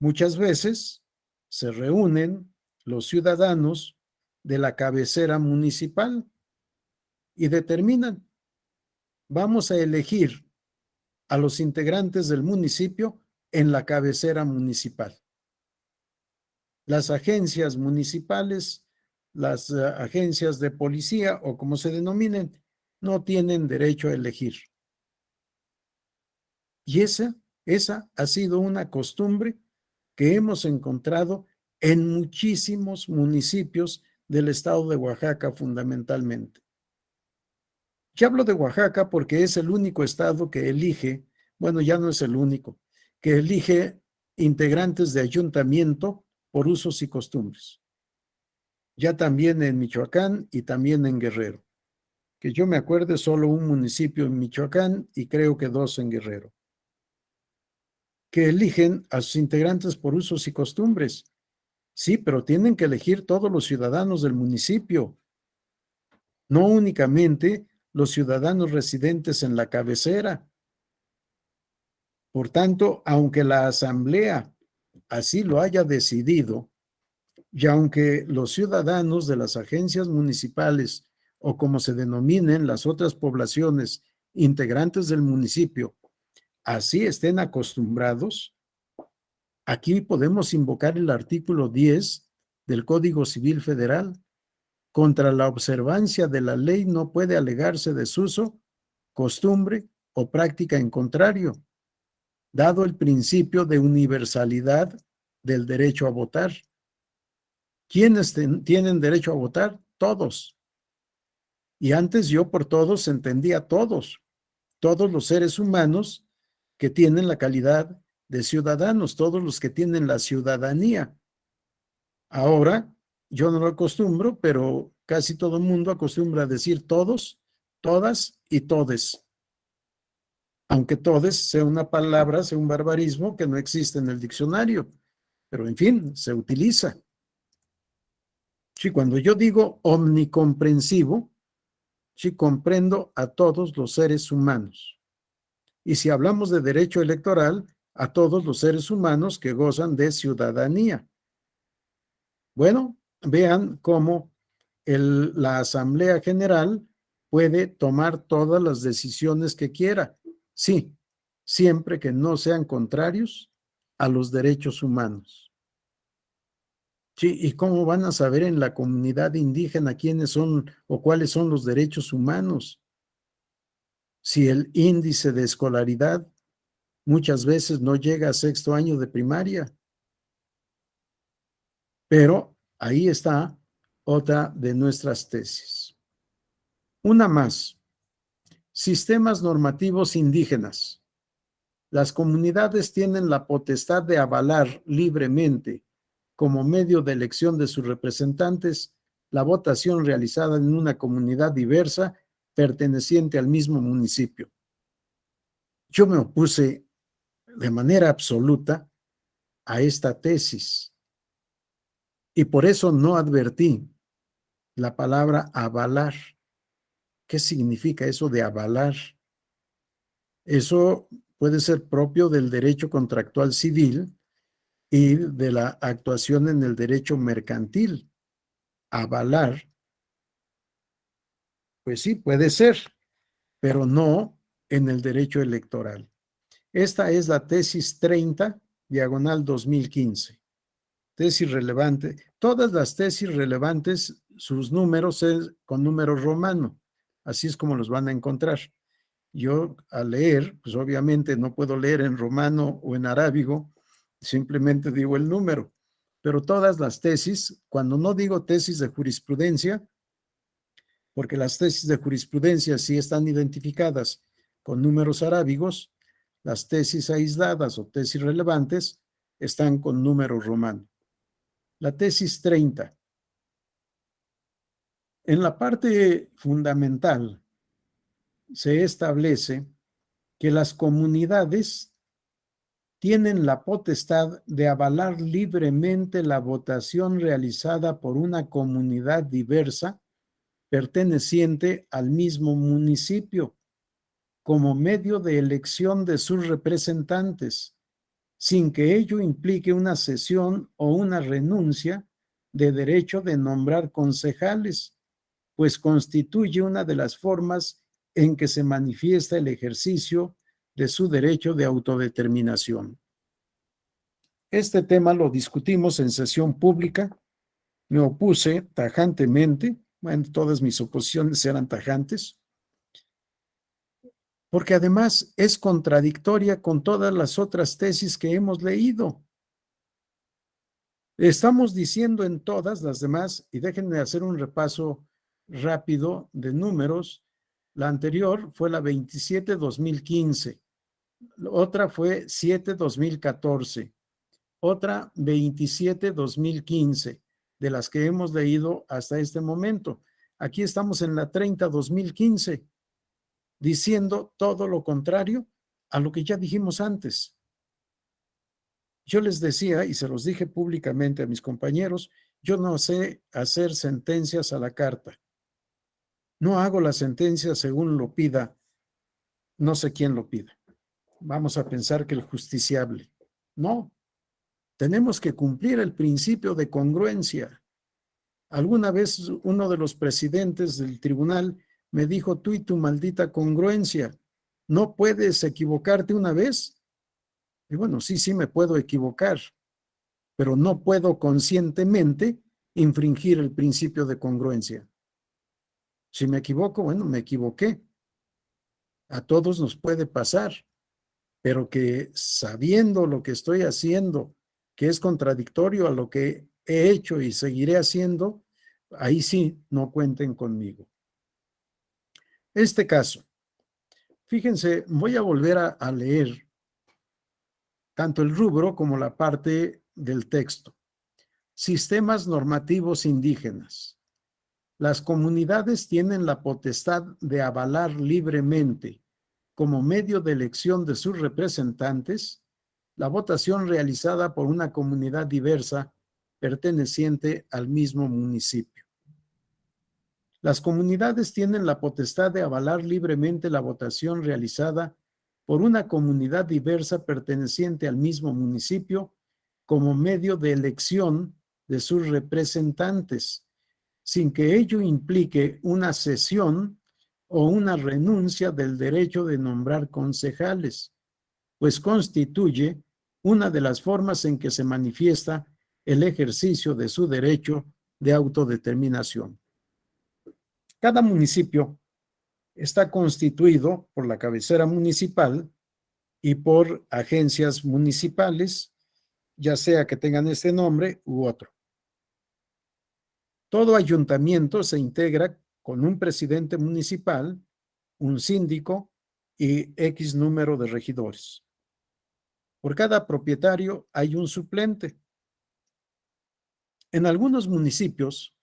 Muchas veces se reúnen los ciudadanos de la cabecera municipal y determinan, vamos a elegir a los integrantes del municipio en la cabecera municipal. Las agencias municipales, las agencias de policía o como se denominen, no tienen derecho a elegir. Y esa ha sido una costumbre que hemos encontrado en muchísimos municipios del estado de Oaxaca fundamentalmente. Yo hablo de Oaxaca porque es el único estado que elige, bueno, ya no es el único, que elige integrantes de ayuntamiento por usos y costumbres. Ya también en Michoacán y también en Guerrero. Que yo me acuerde, solo un municipio en Michoacán y creo que 2 en Guerrero, que eligen a sus integrantes por usos y costumbres. Sí, pero tienen que elegir todos los ciudadanos del municipio, no únicamente los ciudadanos residentes en la cabecera. Por tanto, aunque la asamblea así lo haya decidido, y aunque los ciudadanos de las agencias municipales o como se denominen las otras poblaciones integrantes del municipio, así estén acostumbrados, aquí podemos invocar el artículo 10 del Código Civil Federal. Contra la observancia de la ley no puede alegarse desuso, costumbre o práctica en contrario, dado el principio de universalidad del derecho a votar. ¿Quiénes tienen derecho a votar? Todos. Y antes yo por todos entendía todos los seres humanos que tienen la calidad de ciudadanos, todos los que tienen la ciudadanía. Ahora, yo no lo acostumbro, pero casi todo el mundo acostumbra a decir todos, todas y todes. Aunque todes sea una palabra, sea un barbarismo que no existe en el diccionario, pero en fin, se utiliza. Sí, cuando yo digo omnicomprensivo, sí comprendo a todos los seres humanos. Y si hablamos de derecho electoral, a todos los seres humanos que gozan de ciudadanía. Bueno, vean cómo la Asamblea General puede tomar todas las decisiones que quiera. Sí, siempre que no sean contrarios a los derechos humanos. Sí, ¿y cómo van a saber en la comunidad indígena quiénes son o cuáles son los derechos humanos? Si el índice de escolaridad muchas veces no llega a 6º año de primaria. Pero ahí está otra de nuestras tesis. Una más. Sistemas normativos indígenas. Las comunidades tienen la potestad de avalar libremente, como medio de elección de sus representantes, la votación realizada en una comunidad diversa perteneciente al mismo municipio. Yo me opuse de manera absoluta a esta tesis y por eso no advertí la palabra avalar. ¿Qué significa eso de avalar? Eso puede ser propio del derecho contractual civil y de la actuación en el derecho mercantil. Avalar, pues sí, puede ser, pero no en el derecho electoral. Esta es la tesis 30, diagonal 2015. Tesis relevante. Todas las tesis relevantes, sus números es con número romano. Así es como los van a encontrar. Yo al leer, pues obviamente no puedo leer en romano o en arábigo, simplemente digo el número. Pero todas las tesis, cuando no digo tesis de jurisprudencia, porque las tesis de jurisprudencia sí están identificadas con números arábigos, las tesis aisladas o tesis relevantes están con número romano. La tesis 30. En la parte fundamental se establece que las comunidades tienen la potestad de avalar libremente la votación realizada por una comunidad diversa perteneciente al mismo municipio como medio de elección de sus representantes, sin que ello implique una cesión o una renuncia de derecho de nombrar concejales, pues constituye una de las formas en que se manifiesta el ejercicio de su derecho de autodeterminación. Este tema lo discutimos en sesión pública. Me opuse tajantemente, bueno, todas mis oposiciones eran tajantes, porque además es contradictoria con todas las otras tesis que hemos leído. Estamos diciendo en todas las demás, y déjenme hacer un repaso rápido de números. La anterior fue la 27-2015, otra fue 7-2014, otra 27-2015, de las que hemos leído hasta este momento. Aquí estamos en la 30-2015, diciendo todo lo contrario a lo que ya dijimos antes. Yo les decía, y se los dije públicamente a mis compañeros, yo no sé hacer sentencias a la carta. No hago la sentencia según lo pida, no sé quién lo pida. Vamos a pensar que el justiciable. No, tenemos que cumplir el principio de congruencia. Alguna vez uno de los presidentes del tribunal me dijo, tú y tu maldita congruencia, ¿no puedes equivocarte una vez? Y bueno, sí me puedo equivocar, pero no puedo conscientemente infringir el principio de congruencia. Si me equivoco, bueno, me equivoqué. A todos nos puede pasar, pero que sabiendo lo que estoy haciendo, que es contradictorio a lo que he hecho y seguiré haciendo, ahí sí no cuenten conmigo. Este caso, fíjense, voy a volver a leer tanto el rubro como la parte del texto. Sistemas normativos indígenas. Las comunidades tienen la potestad de avalar libremente, como medio de elección de sus representantes, la votación realizada por una comunidad diversa perteneciente al mismo municipio. Las comunidades tienen la potestad de avalar libremente la votación realizada por una comunidad diversa perteneciente al mismo municipio como medio de elección de sus representantes, sin que ello implique una cesión o una renuncia del derecho de nombrar concejales, pues constituye una de las formas en que se manifiesta el ejercicio de su derecho de autodeterminación. Cada municipio está constituido por la cabecera municipal y por agencias municipales, ya sea que tengan este nombre u otro. Todo ayuntamiento se integra con un presidente municipal, un síndico y X número de regidores. Por cada propietario hay un suplente. En algunos municipios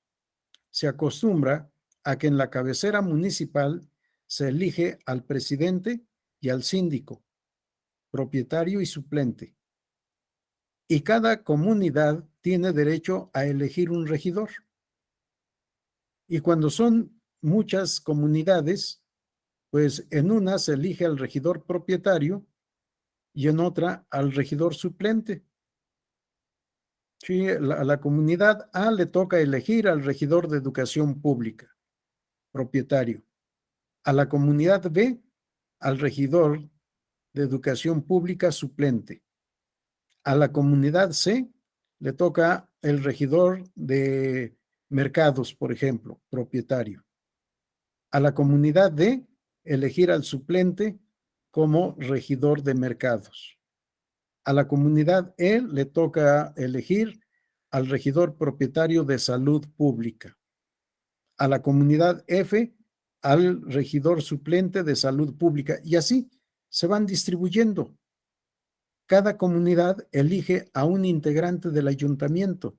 se acostumbra a que en la cabecera municipal se elige al presidente y al síndico, propietario y suplente. Y cada comunidad tiene derecho a elegir un regidor. Y cuando son muchas comunidades, pues en una se elige al regidor propietario y en otra al regidor suplente. Sí, a la comunidad A le toca elegir al regidor de educación pública, propietario. A la comunidad B, al regidor de educación pública suplente. A la comunidad C le toca el regidor de mercados, por ejemplo, propietario. A la comunidad D, elegir al suplente como regidor de mercados. A la comunidad E le toca elegir al regidor propietario de salud pública. A la comunidad F, al regidor suplente de salud pública. Y así se van distribuyendo. Cada comunidad elige a un integrante del ayuntamiento.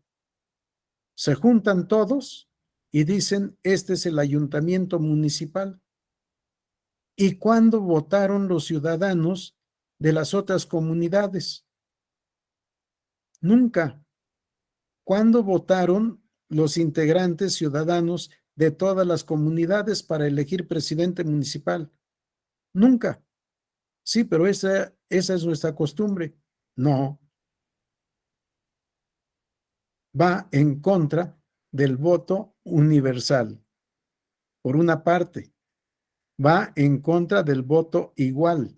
Se juntan todos y dicen, este es el ayuntamiento municipal. ¿Y cuándo votaron los ciudadanos de las otras comunidades? Nunca. ¿Cuándo votaron los integrantes ciudadanos de todas las comunidades para elegir presidente municipal? Nunca. Sí, pero esa es nuestra costumbre. No. Va en contra del voto universal. Por una parte, va en contra del voto igual.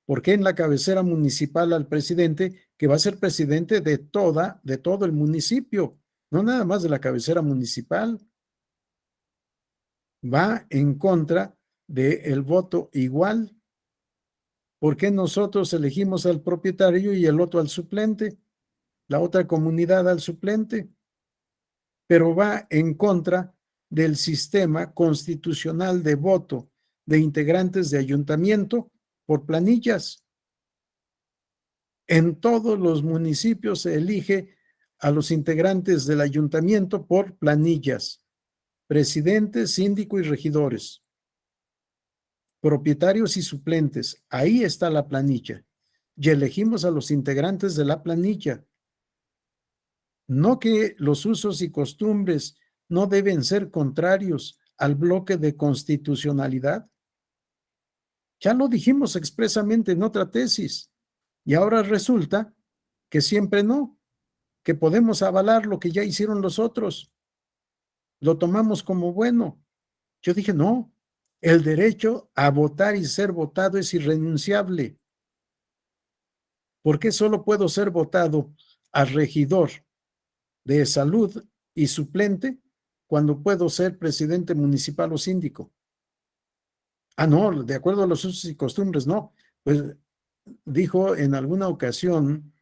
Porque en la cabecera municipal al presidente, que va a ser presidente de todo el municipio, no nada más de la cabecera municipal. Va en contra del voto igual. ¿Por qué nosotros elegimos al propietario y el otro al suplente? La otra comunidad al suplente. Pero va en contra del sistema constitucional de voto de integrantes de ayuntamiento por planillas. En todos los municipios se elige a los integrantes del ayuntamiento por planillas. Presidente, síndico y regidores. Propietarios y suplentes. Ahí está la planilla. Y elegimos a los integrantes de la planilla. No que los usos y costumbres no deben ser contrarios al bloque de constitucionalidad. Ya lo dijimos expresamente en otra tesis. Y ahora resulta que siempre no, que podemos avalar lo que ya hicieron los otros. Lo tomamos como bueno. Yo dije, no, el derecho a votar y ser votado es irrenunciable. ¿Por qué solo puedo ser votado a regidor de salud y suplente cuando puedo ser presidente municipal o síndico? Ah, no, de acuerdo a los usos y costumbres, no. Pues dijo en alguna ocasión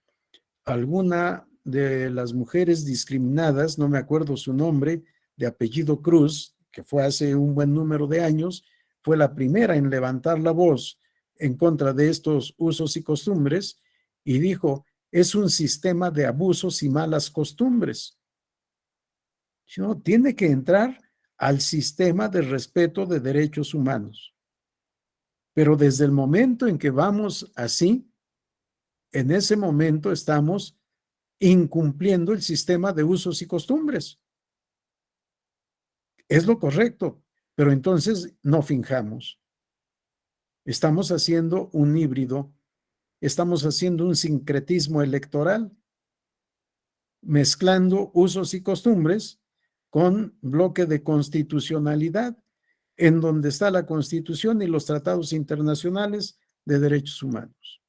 alguna de las mujeres discriminadas, no me acuerdo su nombre, de apellido Cruz, que fue hace un buen número de años, fue la primera en levantar la voz en contra de estos usos y costumbres y dijo, es un sistema de abusos y malas costumbres. No, tiene que entrar al sistema de respeto de derechos humanos. Pero desde el momento en que vamos así, en ese momento estamos incumpliendo el sistema de usos y costumbres. Es lo correcto, pero entonces no finjamos. Estamos haciendo un híbrido, estamos haciendo un sincretismo electoral. mezclando usos y costumbres con bloque de constitucionalidad, en donde está la Constitución y los tratados internacionales de derechos humanos.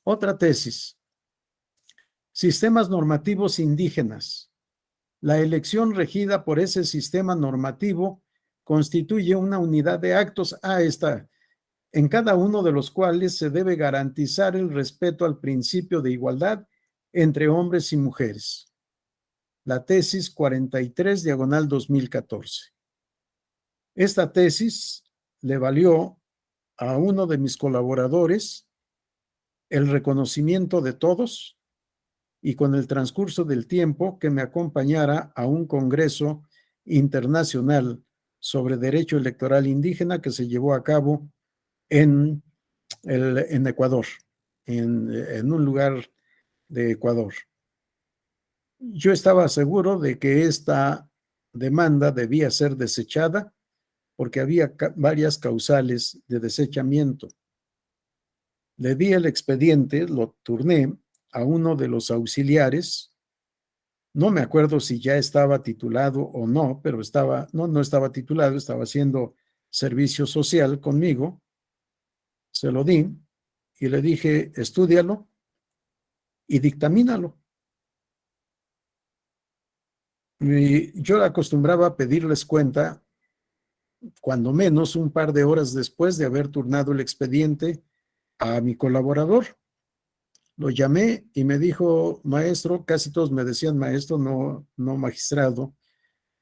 Otra tesis: sistemas normativos indígenas. La elección regida por ese sistema normativo constituye una unidad de actos en cada uno de los cuales se debe garantizar el respeto al principio de igualdad entre hombres y mujeres. La tesis 43/2014. Esta tesis le valió a uno de mis colaboradores el reconocimiento de todos, y con el transcurso del tiempo que me acompañara a un congreso internacional sobre derecho electoral indígena que se llevó a cabo en Ecuador, en un lugar de Ecuador. Yo estaba seguro de que esta demanda debía ser desechada porque había varias causales de desechamiento. Le di el expediente, lo turné a uno de los auxiliares. No me acuerdo si ya estaba titulado o no, pero no estaba titulado, estaba haciendo servicio social conmigo. Se lo di y le dije, estúdialo y dictamínalo. Y yo acostumbraba a pedirles cuenta cuando menos un par de horas después de haber turnado el expediente a mi colaborador. Lo llamé y me dijo, maestro, casi todos me decían maestro, no magistrado,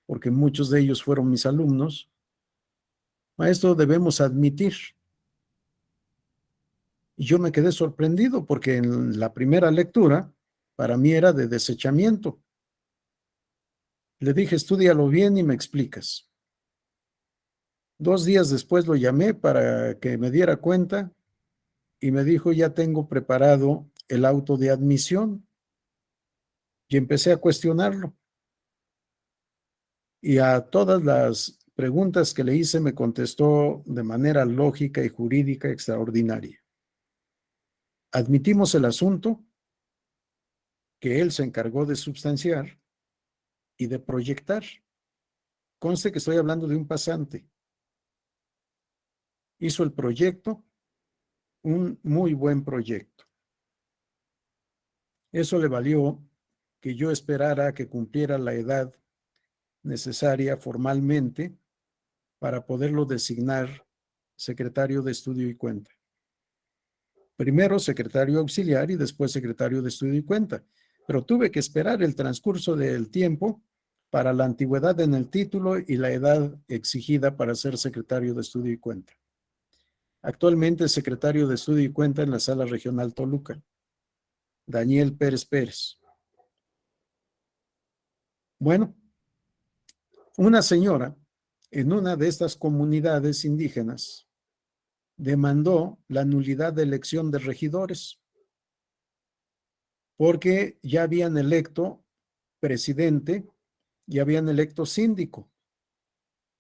porque muchos de ellos fueron mis alumnos. Maestro, debemos admitir. Y yo me quedé sorprendido porque en la primera lectura para mí era de desechamiento. Le dije, estúdialo bien y me explicas. 2 días después lo llamé para que me diera cuenta y me dijo, ya tengo preparado el auto de admisión, y empecé a cuestionarlo. Y a todas las preguntas que le hice me contestó de manera lógica y jurídica extraordinaria. Admitimos el asunto que él se encargó de substanciar y de proyectar. Conste que estoy hablando de un pasante. Hizo el proyecto, un muy buen proyecto. Eso le valió que yo esperara que cumpliera la edad necesaria formalmente para poderlo designar secretario de estudio y cuenta. Primero secretario auxiliar y después secretario de estudio y cuenta. Pero tuve que esperar el transcurso del tiempo para la antigüedad en el título y la edad exigida para ser secretario de estudio y cuenta. Actualmente es secretario de estudio y cuenta en la Sala Regional Toluca, Daniel Pérez Pérez. Bueno, una señora en una de estas comunidades indígenas demandó la nulidad de elección de regidores porque ya habían electo presidente y habían electo síndico.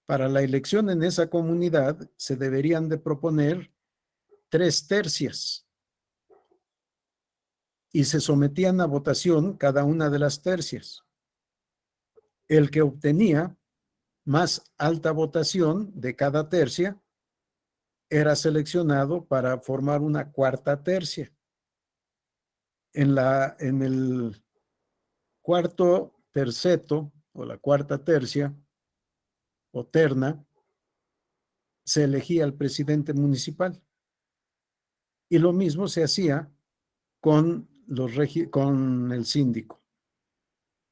Para la elección en esa comunidad se deberían de proponer 3 tercias y se sometían a votación cada una de las tercias. El que obtenía más alta votación de cada tercia era seleccionado para formar una 4ª tercia. En el 4º terceto o la 4ª tercia o terna se elegía al presidente municipal. Y lo mismo se hacía con el síndico.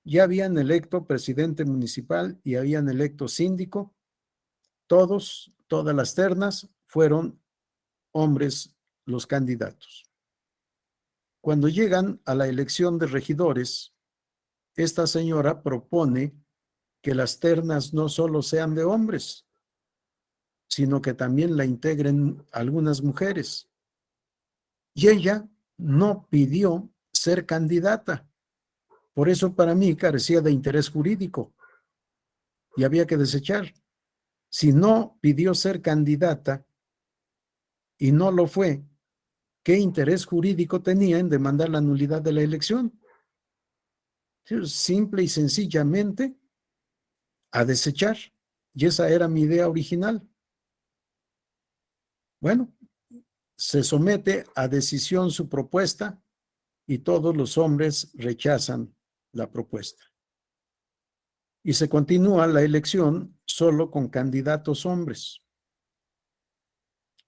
Ya habían electo presidente municipal y habían electo síndico. Todas las ternas fueron hombres los candidatos. Cuando llegan a la elección de regidores, esta señora propone que las ternas no solo sean de hombres, sino que también la integren algunas mujeres. Y ella no pidió ser candidata. Por eso para mí carecía de interés jurídico y había que desechar. Si no pidió ser candidata y no lo fue, ¿qué interés jurídico tenía en demandar la nulidad de la elección? simple y sencillamente a desechar. Y esa era mi idea original. Bueno, se somete a decisión su propuesta y todos los hombres rechazan la propuesta. Y se continúa la elección solo con candidatos hombres.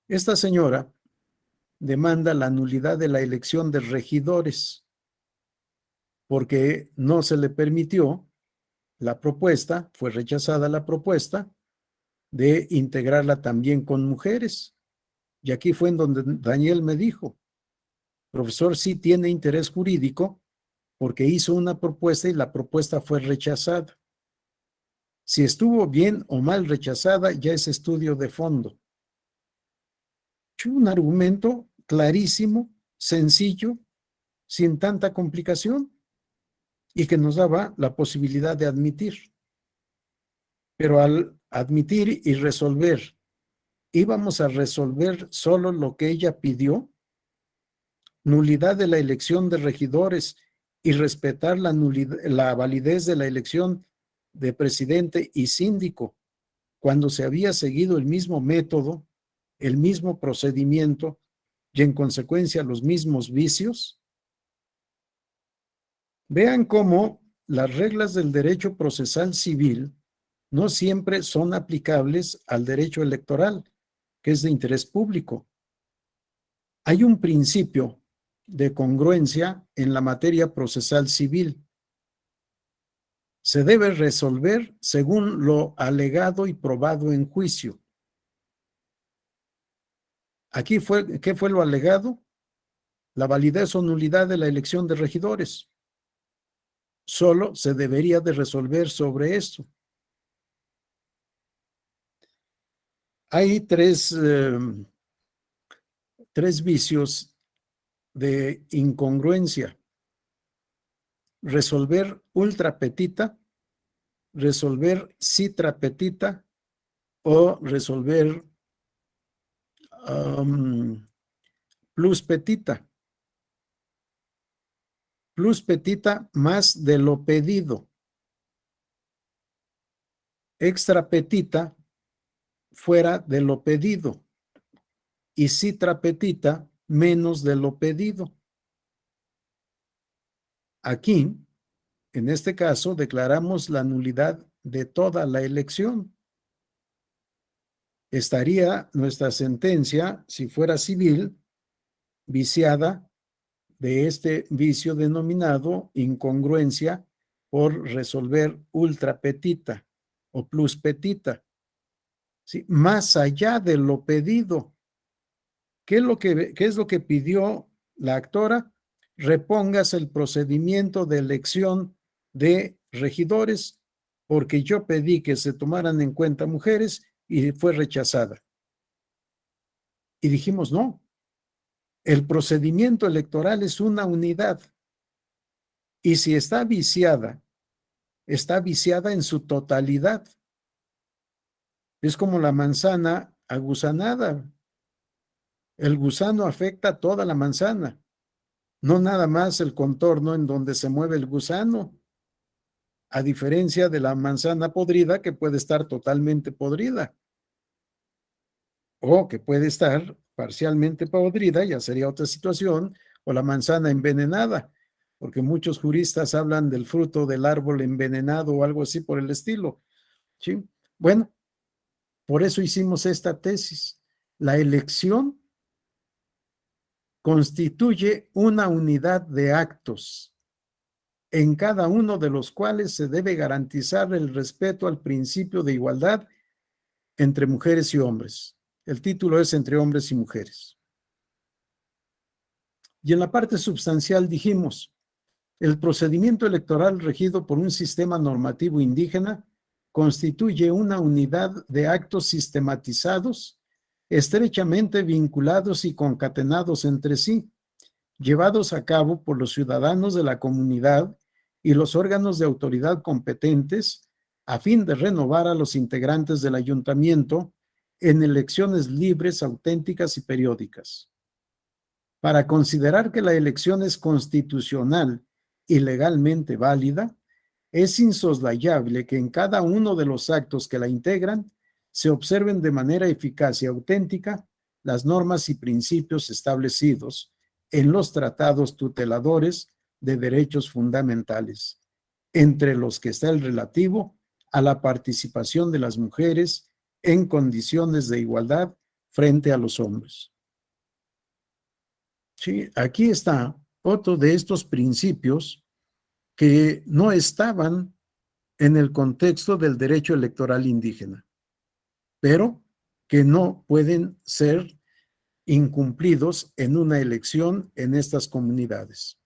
Esta señora demanda la nulidad de la elección de regidores porque no se le permitió la propuesta, fue rechazada la propuesta de integrarla también con mujeres. Y aquí fue en donde Daniel me dijo, profesor, sí tiene interés jurídico porque hizo una propuesta y la propuesta fue rechazada. Si estuvo bien o mal rechazada, ya es estudio de fondo. Un argumento clarísimo, sencillo, sin tanta complicación y que nos daba la posibilidad de admitir. Pero al admitir y resolver, íbamos a resolver solo lo que ella pidió, nulidad de la elección de regidores y respetar la validez de la elección de presidente y síndico, cuando se había seguido el mismo método, el mismo procedimiento y en consecuencia los mismos vicios. Vean cómo las reglas del derecho procesal civil no siempre son aplicables al derecho electoral, que es de interés público. Hay un principio de congruencia en la materia procesal civil. Se debe resolver según lo alegado y probado en juicio. Aquí ¿qué fue lo alegado? La validez o nulidad de la elección de regidores. Solo se debería de resolver sobre esto. Hay tres vicios de incongruencia. Resolver ultra petita, resolver citra petita o resolver plus petita. Plus petita más de lo pedido. Extra petita fuera de lo pedido. Y citra petita menos de lo pedido. Aquí, en este caso, declaramos la nulidad de toda la elección. Estaría nuestra sentencia, si fuera civil, viciada de este vicio denominado incongruencia por resolver ultra petita o plus petita. ¿Sí? Más allá de lo pedido. ¿Qué es lo que pidió la actora? Repongas el procedimiento de elección de regidores porque yo pedí que se tomaran en cuenta mujeres y fue rechazada. Y dijimos, no, el procedimiento electoral es una unidad y si está viciada en su totalidad. Es como la manzana agusanada. El gusano afecta a toda la manzana, no nada más el contorno en donde se mueve el gusano, a diferencia de la manzana podrida que puede estar totalmente podrida o que puede estar parcialmente podrida, ya sería otra situación, o la manzana envenenada, porque muchos juristas hablan del fruto del árbol envenenado o algo así por el estilo. ¿Sí? Bueno, por eso hicimos esta tesis. La elección constituye una unidad de actos, en cada uno de los cuales se debe garantizar el respeto al principio de igualdad entre mujeres y hombres. El título es entre hombres y mujeres. Y en la parte substancial dijimos, el procedimiento electoral regido por un sistema normativo indígena constituye una unidad de actos sistematizados, estrechamente vinculados y concatenados entre sí, llevados a cabo por los ciudadanos de la comunidad y los órganos de autoridad competentes a fin de renovar a los integrantes del ayuntamiento en elecciones libres, auténticas y periódicas. Para considerar que la elección es constitucional y legalmente válida, es insoslayable que en cada uno de los actos que la integran se observen de manera eficaz y auténtica las normas y principios establecidos en los tratados tuteladores de derechos fundamentales, entre los que está el relativo a la participación de las mujeres en condiciones de igualdad frente a los hombres. Sí, aquí está otro de estos principios que no estaban en el contexto del derecho electoral indígena, pero que no pueden ser incumplidos en una elección en estas comunidades.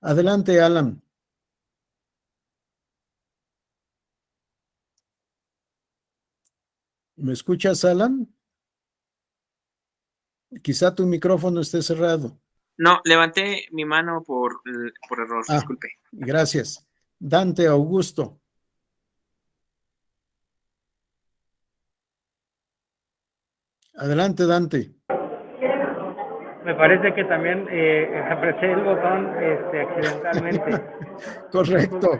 Adelante, Alan. ¿Me escuchas, Alan? Quizá tu micrófono esté cerrado. No, levanté mi mano por error, disculpe. Gracias. Dante Augusto. Adelante, Dante. Me parece que también apreté el botón accidentalmente. Correcto.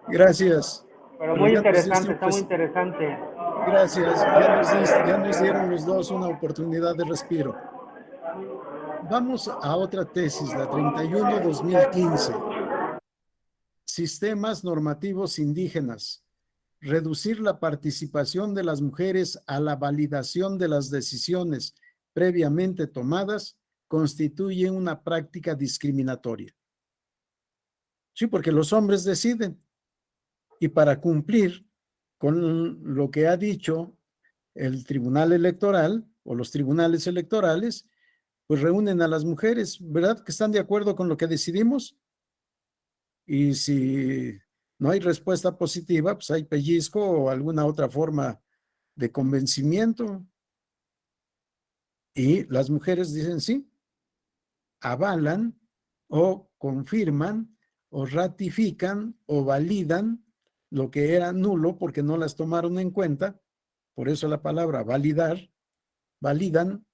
Gracias. Pero muy interesante, está muy interesante. Gracias. Ya nos dieron los dos una oportunidad de respiro. Vamos a otra tesis, la 31-2015. Sistemas normativos indígenas. Reducir la participación de las mujeres a la validación de las decisiones previamente tomadas constituye una práctica discriminatoria. Sí, porque los hombres deciden. Y para cumplir con lo que ha dicho el Tribunal Electoral o los tribunales electorales, pues reúnen a las mujeres, ¿verdad? Que están de acuerdo con lo que decidimos. Y si no hay respuesta positiva, pues hay pellizco o alguna otra forma de convencimiento. Y las mujeres dicen sí, avalan o confirman o ratifican o validan lo que era nulo porque no las tomaron en cuenta. Por eso la palabra validar, validan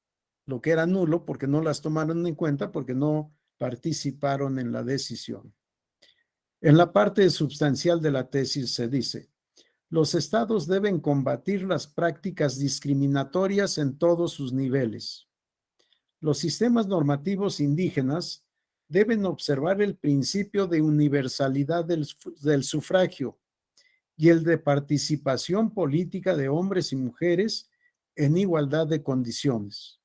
lo que era nulo porque no las tomaron en cuenta, porque no participaron en la decisión. En la parte sustancial de la tesis se dice: los estados deben combatir las prácticas discriminatorias en todos sus niveles. Los sistemas normativos indígenas deben observar el principio de universalidad del sufragio y el de participación política de hombres y mujeres en igualdad de condiciones.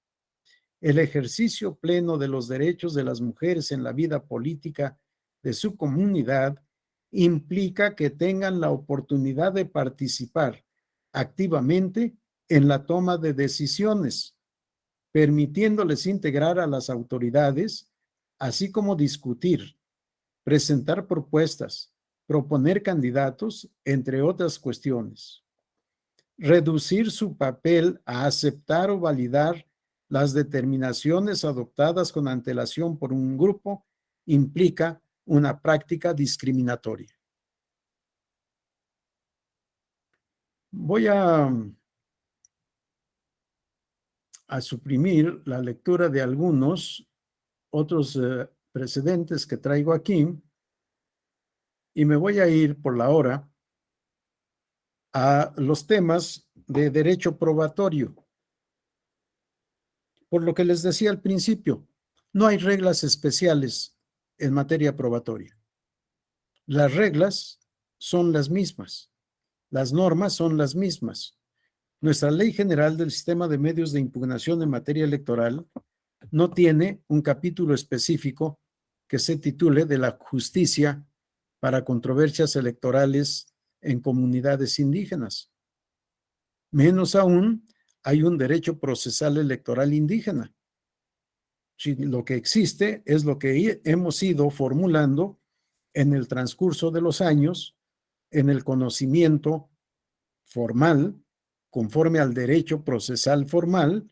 El ejercicio pleno de los derechos de las mujeres en la vida política de su comunidad implica que tengan la oportunidad de participar activamente en la toma de decisiones, permitiéndoles integrar a las autoridades, así como discutir, presentar propuestas, proponer candidatos, entre otras cuestiones. Reducir su papel a aceptar o validar las determinaciones adoptadas con antelación por un grupo implica una práctica discriminatoria. Voy a suprimir la lectura de algunos otros precedentes que traigo aquí y me voy a ir por la hora a los temas de derecho probatorio. Por lo que les decía al principio, no hay reglas especiales en materia probatoria. Las reglas son las mismas, las normas son las mismas. Nuestra Ley General del Sistema de Medios de Impugnación en materia electoral no tiene un capítulo específico que se titule de la justicia para controversias electorales en comunidades indígenas. Menos aún, hay un derecho procesal electoral indígena. Si lo que existe es lo que hemos ido formulando en el transcurso de los años, en el conocimiento formal, conforme al derecho procesal formal,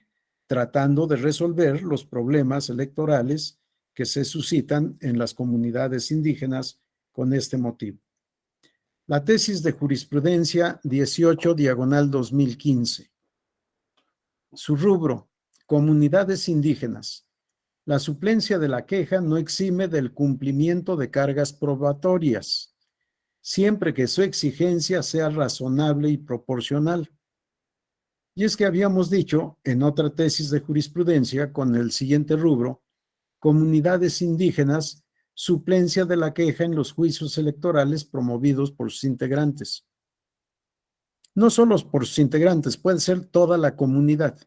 tratando de resolver los problemas electorales que se suscitan en las comunidades indígenas con este motivo. La tesis de jurisprudencia 18/2015. Su rubro: comunidades indígenas. La suplencia de la queja no exime del cumplimiento de cargas probatorias, siempre que su exigencia sea razonable y proporcional. Y es que habíamos dicho en otra tesis de jurisprudencia con el siguiente rubro, comunidades indígenas, suplencia de la queja en los juicios electorales promovidos por sus integrantes. No solo por sus integrantes, puede ser toda la comunidad.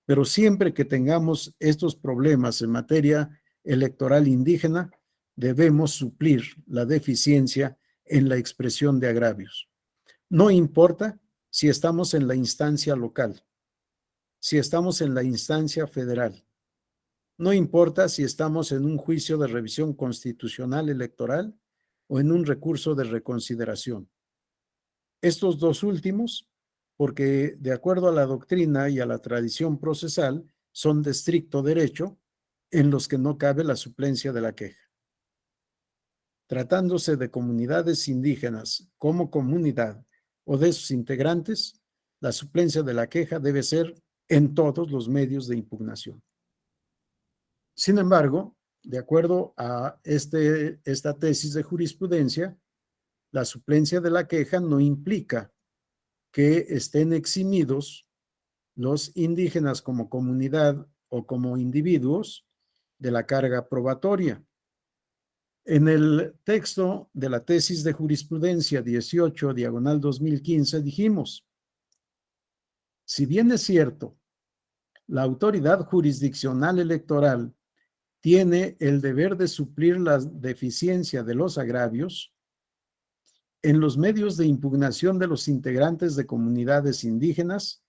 Pero siempre que tengamos estos problemas en materia electoral indígena, debemos suplir la deficiencia en la expresión de agravios. No importa si estamos en la instancia local, si estamos en la instancia federal, no importa si estamos en un juicio de revisión constitucional electoral o en un recurso de reconsideración. Estos dos últimos, porque de acuerdo a la doctrina y a la tradición procesal, son de estricto derecho en los que no cabe la suplencia de la queja. Tratándose de comunidades indígenas como comunidad o de sus integrantes, la suplencia de la queja debe ser en todos los medios de impugnación. Sin embargo, de acuerdo a esta tesis de jurisprudencia, la suplencia de la queja no implica que estén eximidos los indígenas como comunidad o como individuos de la carga probatoria. En el texto de la tesis de jurisprudencia 18, diagonal 2015, dijimos, si bien es cierto, la autoridad jurisdiccional electoral tiene el deber de suplir la deficiencia de los agravios, en los medios de impugnación de los integrantes de comunidades indígenas,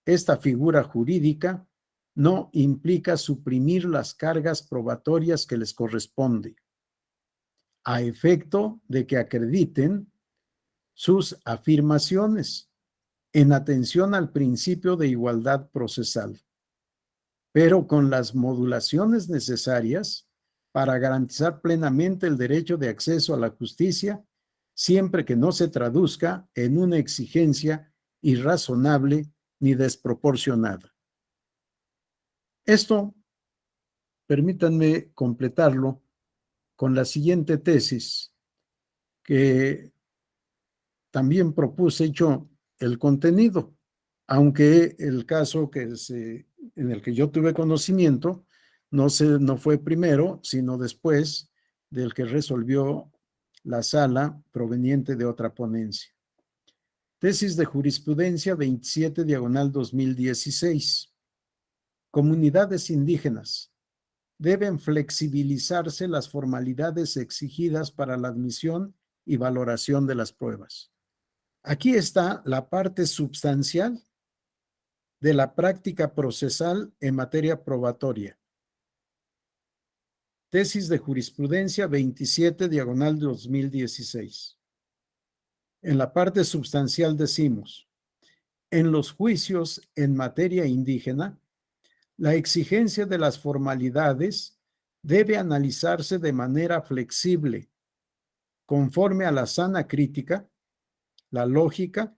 esta figura jurídica no implica suprimir las cargas probatorias que les corresponde, a efecto de que acrediten sus afirmaciones en atención al principio de igualdad procesal, pero con las modulaciones necesarias para garantizar plenamente el derecho de acceso a la justicia, siempre que no se traduzca en una exigencia irrazonable ni desproporcionada. Esto, permítanme completarlo con la siguiente tesis que también propuse yo el contenido, aunque el caso en el que yo tuve conocimiento no fue primero, sino después del que resolvió la sala proveniente de otra ponencia. Tesis de jurisprudencia 27, diagonal 2016. Comunidades indígenas. Deben flexibilizarse las formalidades exigidas para la admisión y valoración de las pruebas. Aquí está la parte substancial de la práctica procesal en materia probatoria. Tesis de jurisprudencia 27, diagonal 2016. En la parte substancial decimos, en los juicios en materia indígena, la exigencia de las formalidades debe analizarse de manera flexible, conforme a la sana crítica, la lógica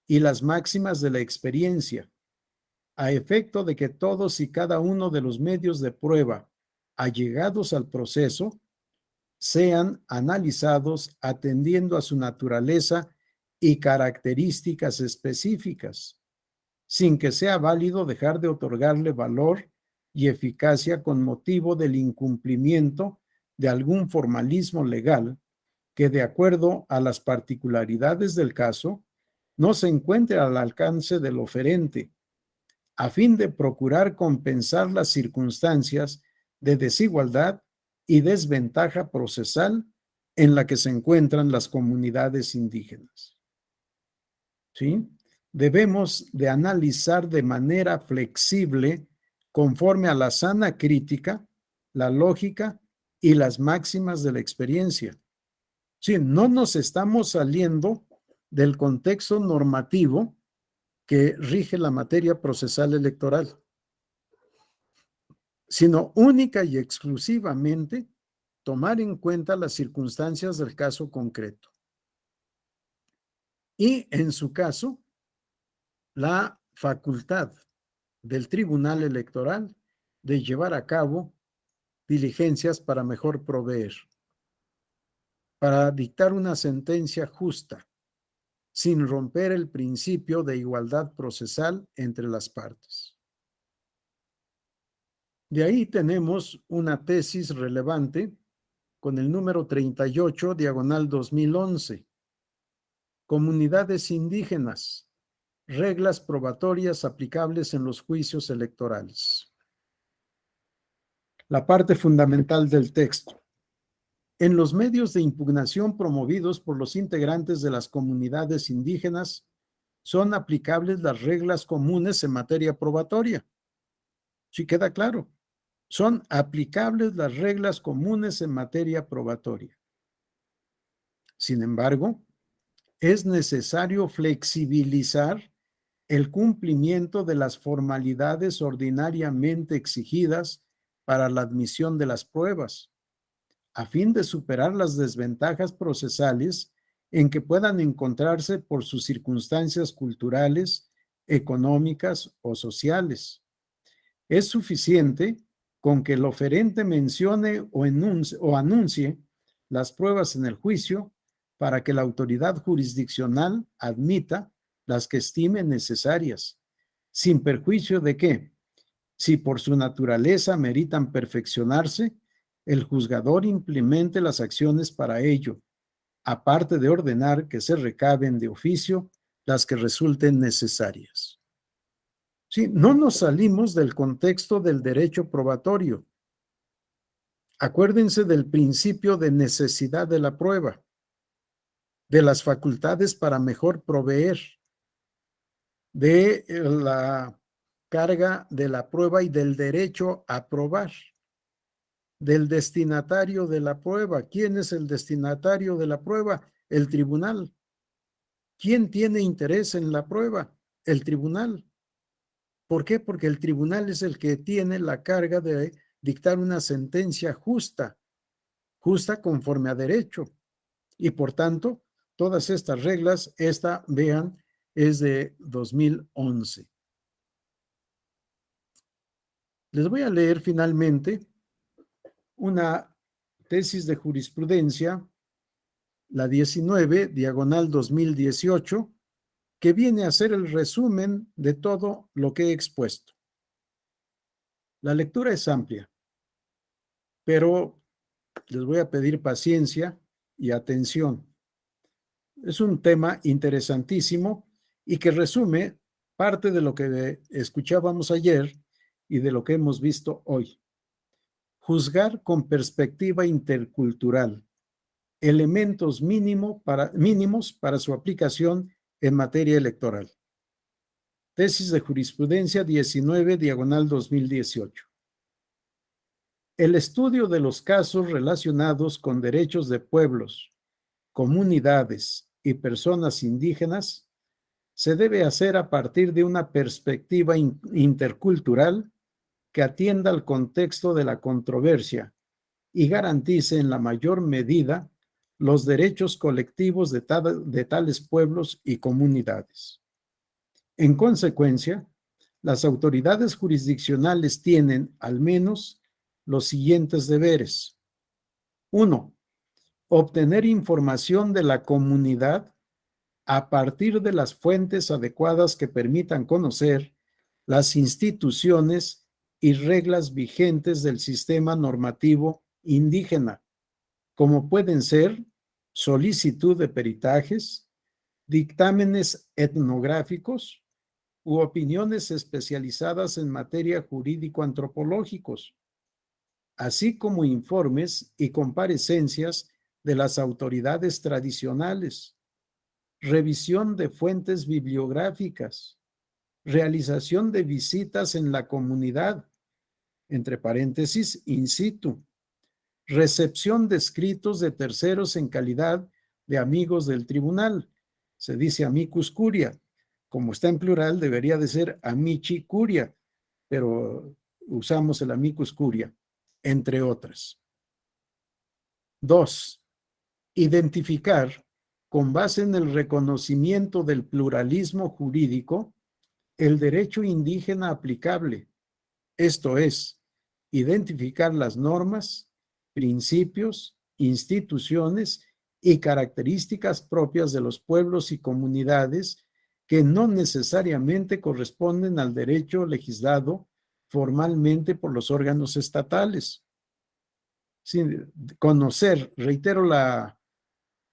y las máximas de la experiencia, a efecto de que todos y cada uno de los medios de prueba allegados al proceso sean analizados atendiendo a su naturaleza y características específicas, sin que sea válido dejar de otorgarle valor y eficacia con motivo del incumplimiento de algún formalismo legal que, de acuerdo a las particularidades del caso, no se encuentre al alcance del oferente, a fin de procurar compensar las circunstancias de desigualdad y desventaja procesal en la que se encuentran las comunidades indígenas. ¿Sí? Debemos de analizar de manera flexible, conforme a la sana crítica, la lógica y las máximas de la experiencia. Sí, no nos estamos saliendo del contexto normativo que rige la materia procesal electoral, sino única y exclusivamente tomar en cuenta las circunstancias del caso concreto. Y en su caso, la facultad del Tribunal Electoral de llevar a cabo diligencias para mejor proveer, para dictar una sentencia justa, sin romper el principio de igualdad procesal entre las partes. De ahí tenemos una tesis relevante con el número 38, diagonal 2011. Comunidades indígenas, reglas probatorias aplicables en los juicios electorales. La parte fundamental del texto. En los medios de impugnación promovidos por los integrantes de las comunidades indígenas, son aplicables las reglas comunes en materia probatoria. ¿Sí queda claro? Son aplicables las reglas comunes en materia probatoria. Sin embargo, es necesario flexibilizar el cumplimiento de las formalidades ordinariamente exigidas para la admisión de las pruebas, a fin de superar las desventajas procesales en que puedan encontrarse por sus circunstancias culturales, económicas o sociales. Es suficiente con que el oferente mencione o anuncie las pruebas en el juicio para que la autoridad jurisdiccional admita las que estime necesarias, sin perjuicio de que, si por su naturaleza meritan perfeccionarse, el juzgador implemente las acciones para ello, aparte de ordenar que se recaben de oficio las que resulten necesarias. Sí, no nos salimos del contexto del derecho probatorio. Acuérdense del principio de necesidad de la prueba, de las facultades para mejor proveer, de la carga de la prueba y del derecho a probar, del destinatario de la prueba. ¿Quién es el destinatario de la prueba? El tribunal. ¿Quién tiene interés en la prueba? El tribunal. ¿Por qué? Porque el tribunal es el que tiene la carga de dictar una sentencia justa, justa conforme a derecho. Y por tanto, todas estas reglas, vean, es de 2011. Les voy a leer finalmente una tesis de jurisprudencia, la 19, diagonal 2018, que viene a ser el resumen de todo lo que he expuesto. La lectura es amplia, pero les voy a pedir paciencia y atención. Es un tema interesantísimo y que resume parte de lo que escuchábamos ayer y de lo que hemos visto hoy. Juzgar con perspectiva intercultural, elementos mínimos para su aplicación en materia electoral. Tesis de jurisprudencia 19, diagonal 2018. El estudio de los casos relacionados con derechos de pueblos, comunidades y personas indígenas se debe hacer a partir de una perspectiva intercultural que atienda al contexto de la controversia y garantice en la mayor medida los derechos colectivos de tales pueblos y comunidades. En consecuencia, las autoridades jurisdiccionales tienen al menos los siguientes deberes. 1. Obtener información de la comunidad a partir de las fuentes adecuadas que permitan conocer las instituciones y reglas vigentes del sistema normativo indígena, como pueden ser solicitud de peritajes, dictámenes etnográficos u opiniones especializadas en materia jurídico-antropológicos, así como informes y comparecencias de las autoridades tradicionales, revisión de fuentes bibliográficas, realización de visitas en la comunidad, entre paréntesis, in situ, recepción de escritos de terceros en calidad de amigos del tribunal. Se dice amicus curia. Como está en plural, debería de ser amici curia, pero usamos el amicus curia, entre otras. 2. Identificar, con base en el reconocimiento del pluralismo jurídico, el derecho indígena aplicable, esto es, identificar las normas, principios, instituciones y características propias de los pueblos y comunidades que no necesariamente corresponden al derecho legislado formalmente por los órganos estatales. Sí, conocer, reitero la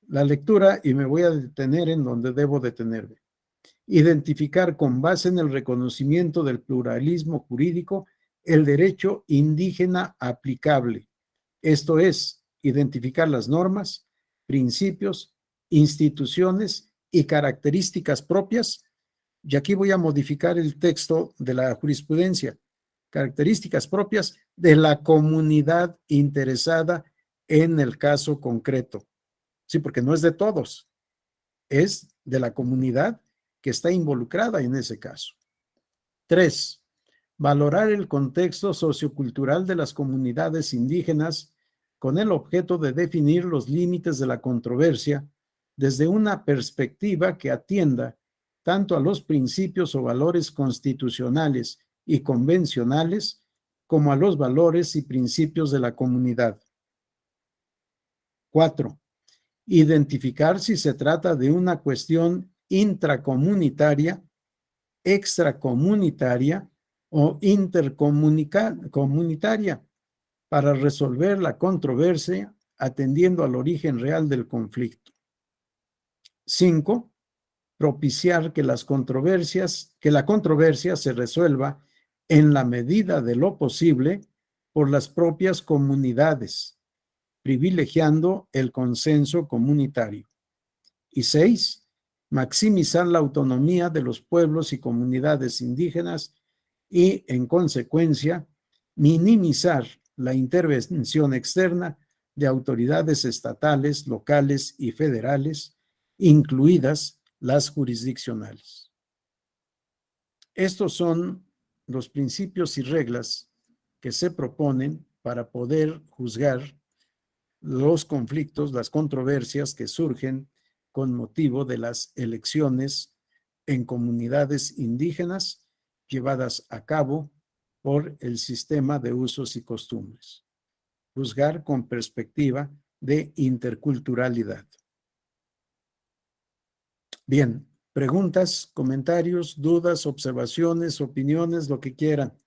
lectura y me voy a detener en donde debo detenerme. Identificar con base en el reconocimiento del pluralismo jurídico el derecho indígena aplicable. Esto es, identificar las normas, principios, instituciones y características propias. Y aquí voy a modificar el texto de la jurisprudencia. Características propias de la comunidad interesada en el caso concreto. Sí, porque no es de todos, es de la comunidad que está involucrada en ese caso. 3. Valorar el contexto sociocultural de las comunidades indígenas con el objeto de definir los límites de la controversia desde una perspectiva que atienda tanto a los principios o valores constitucionales y convencionales como a los valores y principios de la comunidad. 4. Identificar si se trata de una cuestión intracomunitaria, extracomunitaria o intercomunitaria para resolver la controversia atendiendo al origen real del conflicto. 5. Propiciar que la controversia se resuelva en la medida de lo posible por las propias comunidades, privilegiando el consenso comunitario. Y 6. Maximizar la autonomía de los pueblos y comunidades indígenas y, en consecuencia, minimizar la intervención externa de autoridades estatales, locales y federales, incluidas las jurisdiccionales. Estos son los principios y reglas que se proponen para poder juzgar los conflictos, las controversias que surgen con motivo de las elecciones en comunidades indígenas llevadas a cabo por el sistema de usos y costumbres. Juzgar con perspectiva de interculturalidad. Bien, preguntas, comentarios, dudas, observaciones, opiniones, lo que quieran.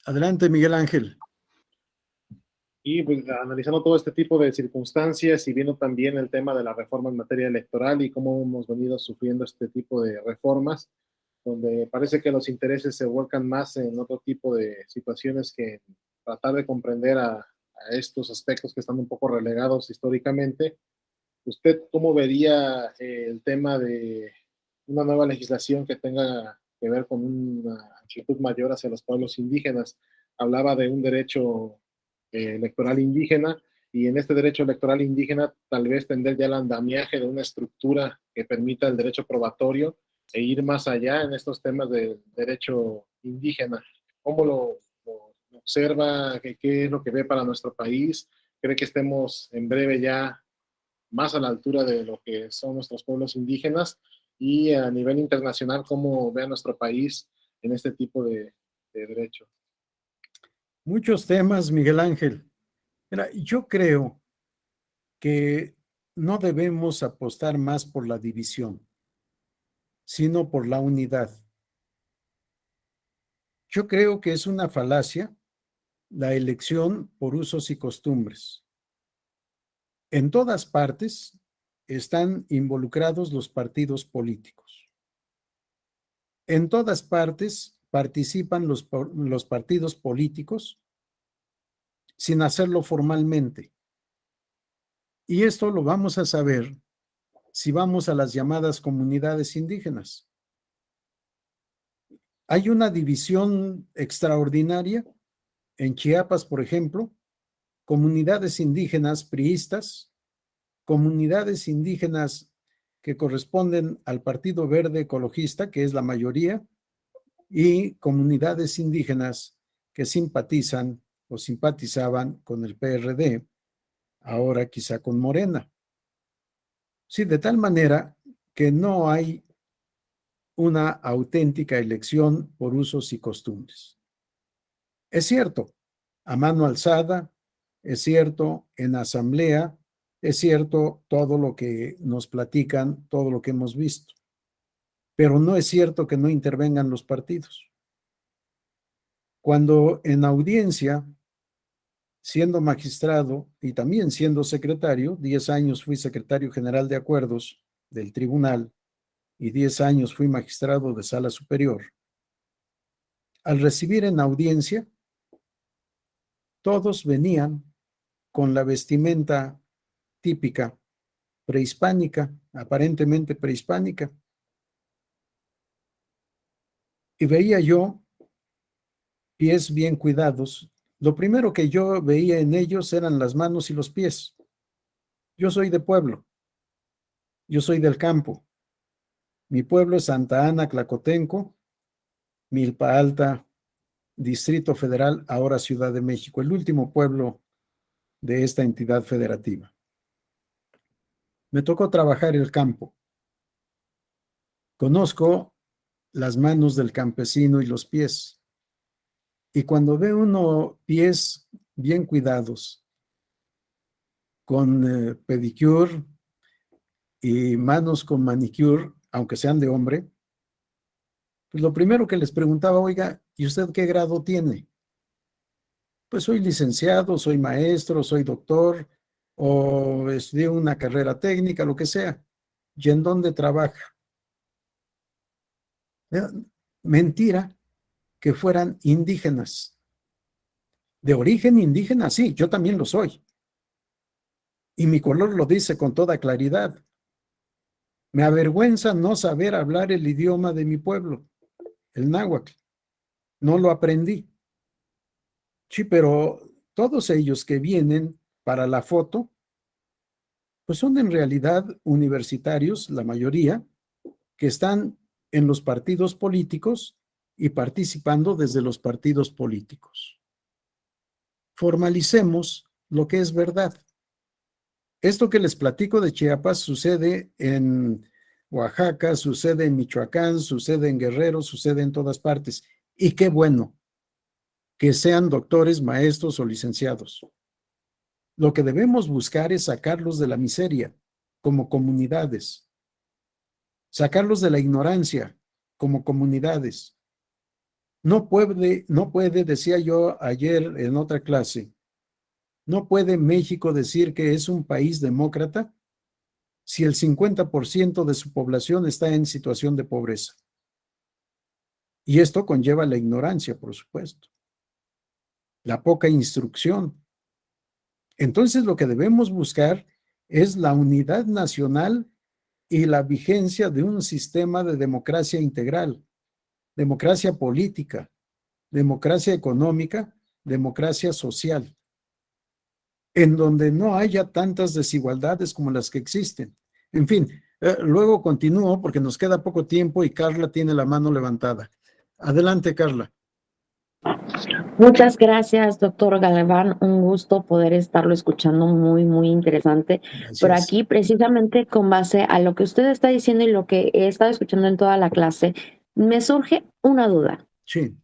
Adelante, Miguel Ángel. Y pues, analizando todo este tipo de circunstancias y viendo también el tema de la reforma en materia electoral y cómo hemos venido sufriendo este tipo de reformas, donde parece que los intereses se vuelcan más en otro tipo de situaciones que en tratar de comprender a estos aspectos que están un poco relegados históricamente. ¿Usted cómo vería el tema de una nueva legislación que tenga que ver con una actitud mayor hacia los pueblos indígenas? Hablaba de un derecho electoral indígena, y en este derecho electoral indígena tal vez tender ya el andamiaje de una estructura que permita el derecho probatorio e ir más allá en estos temas del derecho indígena. ¿Cómo lo observa? ¿Qué es lo que ve para nuestro país? ¿Cree que estemos en breve ya más a la altura de lo que son nuestros pueblos indígenas? Y a nivel internacional, ¿cómo ve a nuestro país en este tipo de derecho? Muchos temas, Miguel Ángel. Mira, yo creo que no debemos apostar más por la división, sino por la unidad. Yo creo que es una falacia la elección por usos y costumbres. En todas partes están involucrados los partidos políticos. En todas partes participan los partidos políticos sin hacerlo formalmente. Y esto lo vamos a saber si vamos a las llamadas comunidades indígenas. Hay una división extraordinaria en Chiapas, por ejemplo, comunidades indígenas priistas, comunidades indígenas que corresponden al Partido Verde Ecologista, que es la mayoría, y comunidades indígenas que simpatizan o simpatizaban con el PRD, ahora quizá con Morena. Sí, de tal manera que no hay una auténtica elección por usos y costumbres. Es cierto, a mano alzada, es cierto, en asamblea, es cierto todo lo que nos platican, todo lo que hemos visto, pero no es cierto que no intervengan los partidos. Cuando en audiencia, siendo magistrado y también siendo secretario, 10 años fui secretario general de acuerdos del tribunal y 10 años fui magistrado de sala superior, al recibir en audiencia, todos venían con la vestimenta típica prehispánica, aparentemente prehispánica, y veía yo pies bien cuidados. Lo primero que yo veía en ellos eran las manos y los pies. Yo soy de pueblo, yo soy del campo. Mi pueblo es Santa Ana, Tlacotenco, Milpa Alta, Distrito Federal, ahora Ciudad de México, el último pueblo de esta entidad federativa. Me tocó trabajar el campo. Conozco las manos del campesino y los pies. Y cuando ve uno pies bien cuidados, con pedicure y manos con manicure, aunque sean de hombre, pues lo primero que les preguntaba, oiga, ¿y usted qué grado tiene? Pues soy licenciado, soy maestro, soy doctor, o estudié una carrera técnica, lo que sea. ¿Y en dónde trabaja? Mentira que fueran indígenas. De origen indígena, sí, yo también lo soy. Y mi color lo dice con toda claridad. Me avergüenza no saber hablar el idioma de mi pueblo, el náhuatl. No lo aprendí. Sí, pero todos ellos que vienen para la foto, pues son en realidad universitarios, la mayoría, que están en los partidos políticos y participando desde los partidos políticos. Formalicemos lo que es verdad. Esto que les platico de Chiapas sucede en Oaxaca, sucede en Michoacán, sucede en Guerrero, sucede en todas partes. Y qué bueno que sean doctores, maestros o licenciados. Lo que debemos buscar es sacarlos de la miseria como comunidades, sacarlos de la ignorancia como comunidades. No puede, decía yo ayer en otra clase, no puede México decir que es un país demócrata si el 50% de su población está en situación de pobreza. Y esto conlleva la ignorancia, por supuesto, la poca instrucción. Entonces, lo que debemos buscar es la unidad nacional y la vigencia de un sistema de democracia integral, democracia política, democracia económica, democracia social, en donde no haya tantas desigualdades como las que existen. En fin, luego continúo porque nos queda poco tiempo y Carla tiene la mano levantada. Adelante, Carla. Muchas gracias, doctor Galván. Un gusto poder estarlo escuchando, muy, muy interesante. Gracias. Pero aquí, precisamente con base a lo que usted está diciendo y lo que he estado escuchando en toda la clase, me surge una duda. Sí.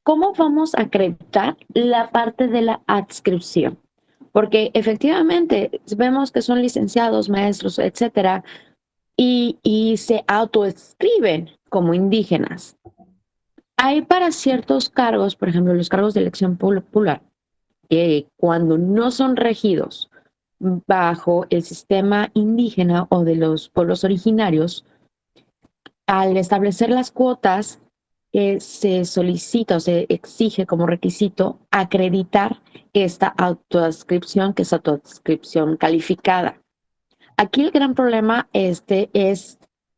¿Cómo vamos a acreditar la parte de la adscripción? Porque efectivamente vemos que son licenciados, maestros, etcétera, y se autoescriben como indígenas. Hay para ciertos cargos, por ejemplo, los cargos de elección popular, cuando no son regidos bajo el sistema indígena o de los pueblos originarios, al establecer las cuotas, se solicita o se exige como requisito acreditar esta autoadscripción, que es autoadscripción calificada. Aquí el gran problema es,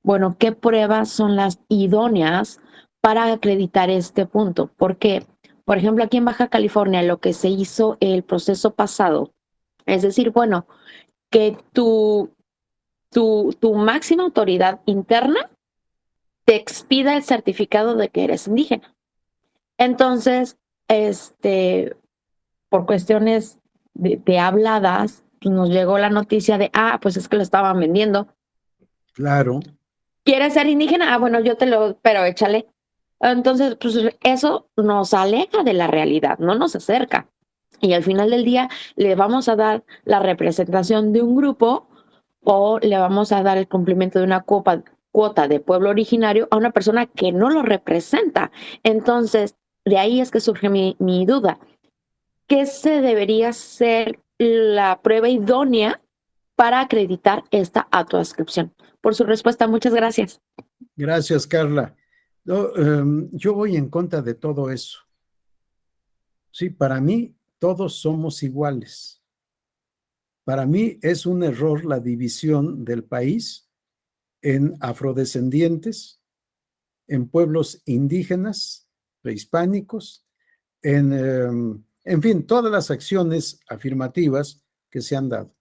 bueno, ¿qué pruebas son las idóneas para acreditar este punto? Porque, por ejemplo, aquí en Baja California, lo que se hizo el proceso pasado, es decir, bueno, que tu máxima autoridad interna te expida el certificado de que eres indígena. Entonces, por cuestiones de habladas, pues nos llegó la noticia de, pues es que lo estaban vendiendo. Claro. ¿Quieres ser indígena? Ah, bueno, yo te lo, pero échale. Entonces, pues eso nos aleja de la realidad, no nos acerca. Y al final del día le vamos a dar la representación de un grupo o le vamos a dar el cumplimiento de una cuota de pueblo originario a una persona que no lo representa. Entonces, de ahí es que surge mi duda. ¿Qué se debería ser la prueba idónea para acreditar esta autoadscripción? Por su respuesta, muchas gracias. Gracias, Carla. No, yo voy en contra de todo eso. Sí, para mí todos somos iguales. Para mí es un error la división del país en afrodescendientes, en pueblos indígenas, prehispánicos, en fin, todas las acciones afirmativas que se han dado.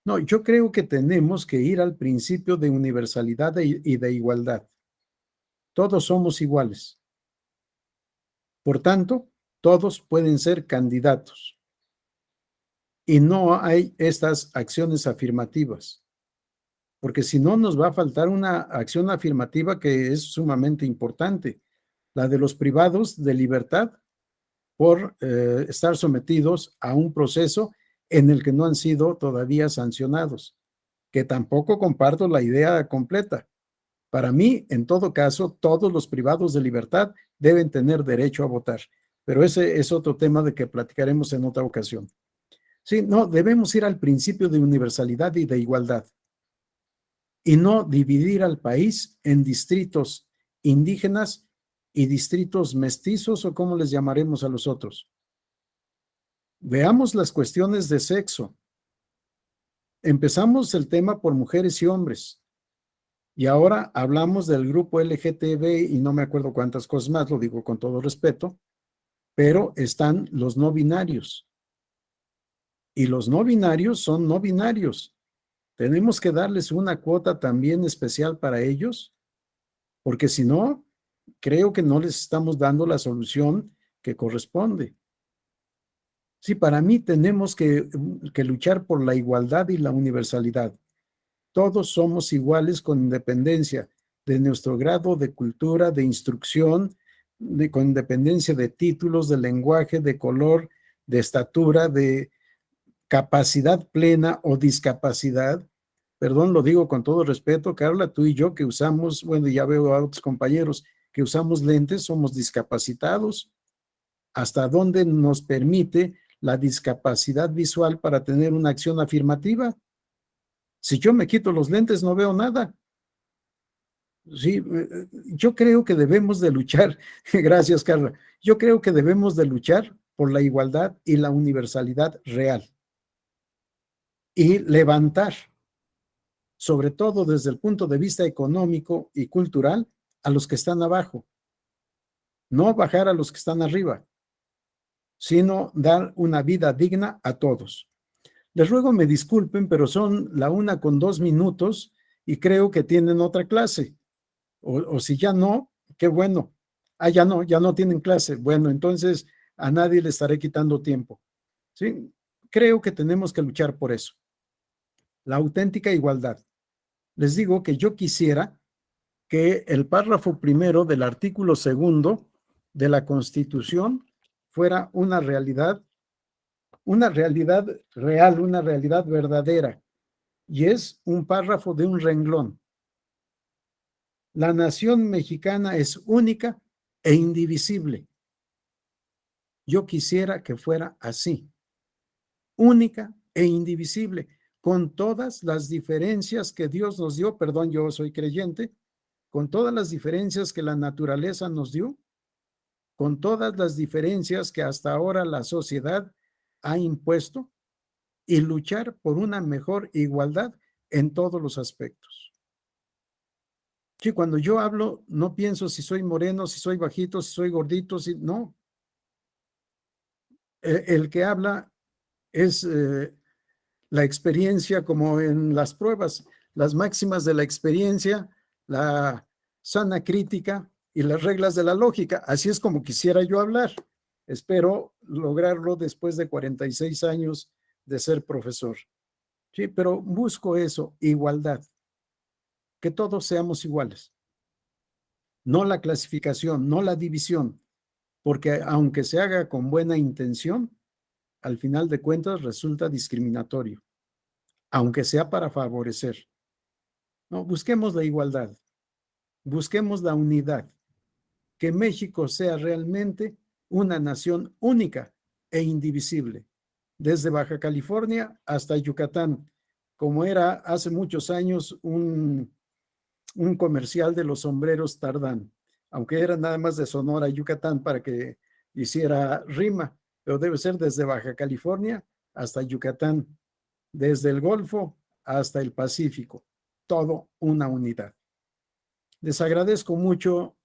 No, yo creo que tenemos que ir al principio de universalidad y de igualdad. Todos somos iguales. Por tanto, todos pueden ser candidatos. Y no hay estas acciones afirmativas, porque si no nos va a faltar una acción afirmativa que es sumamente importante, la de los privados de libertad por estar sometidos a un proceso en el que no han sido todavía sancionados, que tampoco comparto la idea completa. Para mí, en todo caso, todos los privados de libertad deben tener derecho a votar, pero ese es otro tema de que platicaremos en otra ocasión. Sí, no, debemos ir al principio de universalidad y de igualdad y no dividir al país en distritos indígenas y distritos mestizos o cómo les llamaremos a los otros. Veamos las cuestiones de sexo. Empezamos el tema por mujeres y hombres y ahora hablamos del grupo LGTB y no me acuerdo cuántas cosas más, lo digo con todo respeto, pero están los no binarios. Y los no binarios son no binarios. Tenemos que darles una cuota también especial para ellos, porque si no, creo que no les estamos dando la solución que corresponde. Sí, para mí tenemos que luchar por la igualdad y la universalidad. Todos somos iguales con independencia de nuestro grado de cultura, de instrucción, con independencia de títulos, de lenguaje, de color, de estatura, de capacidad plena o discapacidad. Perdón, lo digo con todo respeto, Carla, tú y yo que usamos, bueno, ya veo a otros compañeros que usamos lentes, somos discapacitados. ¿Hasta dónde nos permite la discapacidad visual para tener una acción afirmativa? Si yo me quito los lentes, no veo nada. Sí, yo creo que debemos de luchar, gracias, Carla, yo creo que debemos de luchar por la igualdad y la universalidad real y levantar, sobre todo desde el punto de vista económico y cultural, a los que están abajo, no bajar a los que están arriba, sino dar una vida digna a todos. Les ruego me disculpen, pero son la 1:02 y creo que tienen otra clase. O si ya no, qué bueno. Ah, ya no tienen clase. Bueno, entonces a nadie le estaré quitando tiempo. ¿Sí? Creo que tenemos que luchar por eso. La auténtica igualdad. Les digo que yo quisiera que el párrafo primero del artículo 2 de la Constitución fuera una realidad real, una realidad verdadera. Y es un párrafo de un renglón. La nación mexicana es única e indivisible. Yo quisiera que fuera así, única e indivisible, con todas las diferencias que Dios nos dio, perdón, yo soy creyente, con todas las diferencias que la naturaleza nos dio, con todas las diferencias que hasta ahora la sociedad ha impuesto y luchar por una mejor igualdad en todos los aspectos. Sí, cuando yo hablo, no pienso si soy moreno, si soy bajito, si soy gordito, no. El que habla es la experiencia como en las pruebas, las máximas de la experiencia, la sana crítica y las reglas de la lógica. Así es como quisiera yo hablar. Espero lograrlo después de 46 años de ser profesor. Sí, pero busco eso, igualdad. que todos seamos iguales. No la clasificación, no la división, porque aunque se haga con buena intención, al final de cuentas resulta discriminatorio, aunque sea para favorecer. No, busquemos la igualdad, busquemos la unidad, que México sea realmente una nación única e indivisible, desde Baja California hasta Yucatán, como era hace muchos años un comercial de los sombreros Tardán, aunque era nada más de Sonora, Yucatán, para que hiciera rima, pero debe ser desde Baja California hasta Yucatán, desde el Golfo hasta el Pacífico, todo una unidad. Les agradezco mucho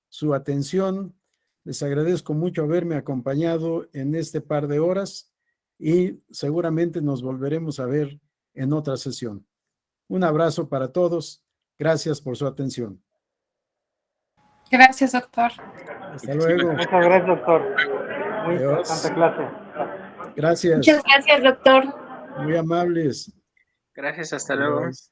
su atención, les agradezco mucho haberme acompañado en este par de horas y seguramente nos volveremos a ver en otra sesión. Un abrazo para todos. Gracias por su atención. Gracias, doctor. Hasta luego. Muchas gracias, doctor. Muy Adiós. interesante clase. Gracias. Muchas gracias, doctor. Muy amables. Gracias, hasta luego. Adiós.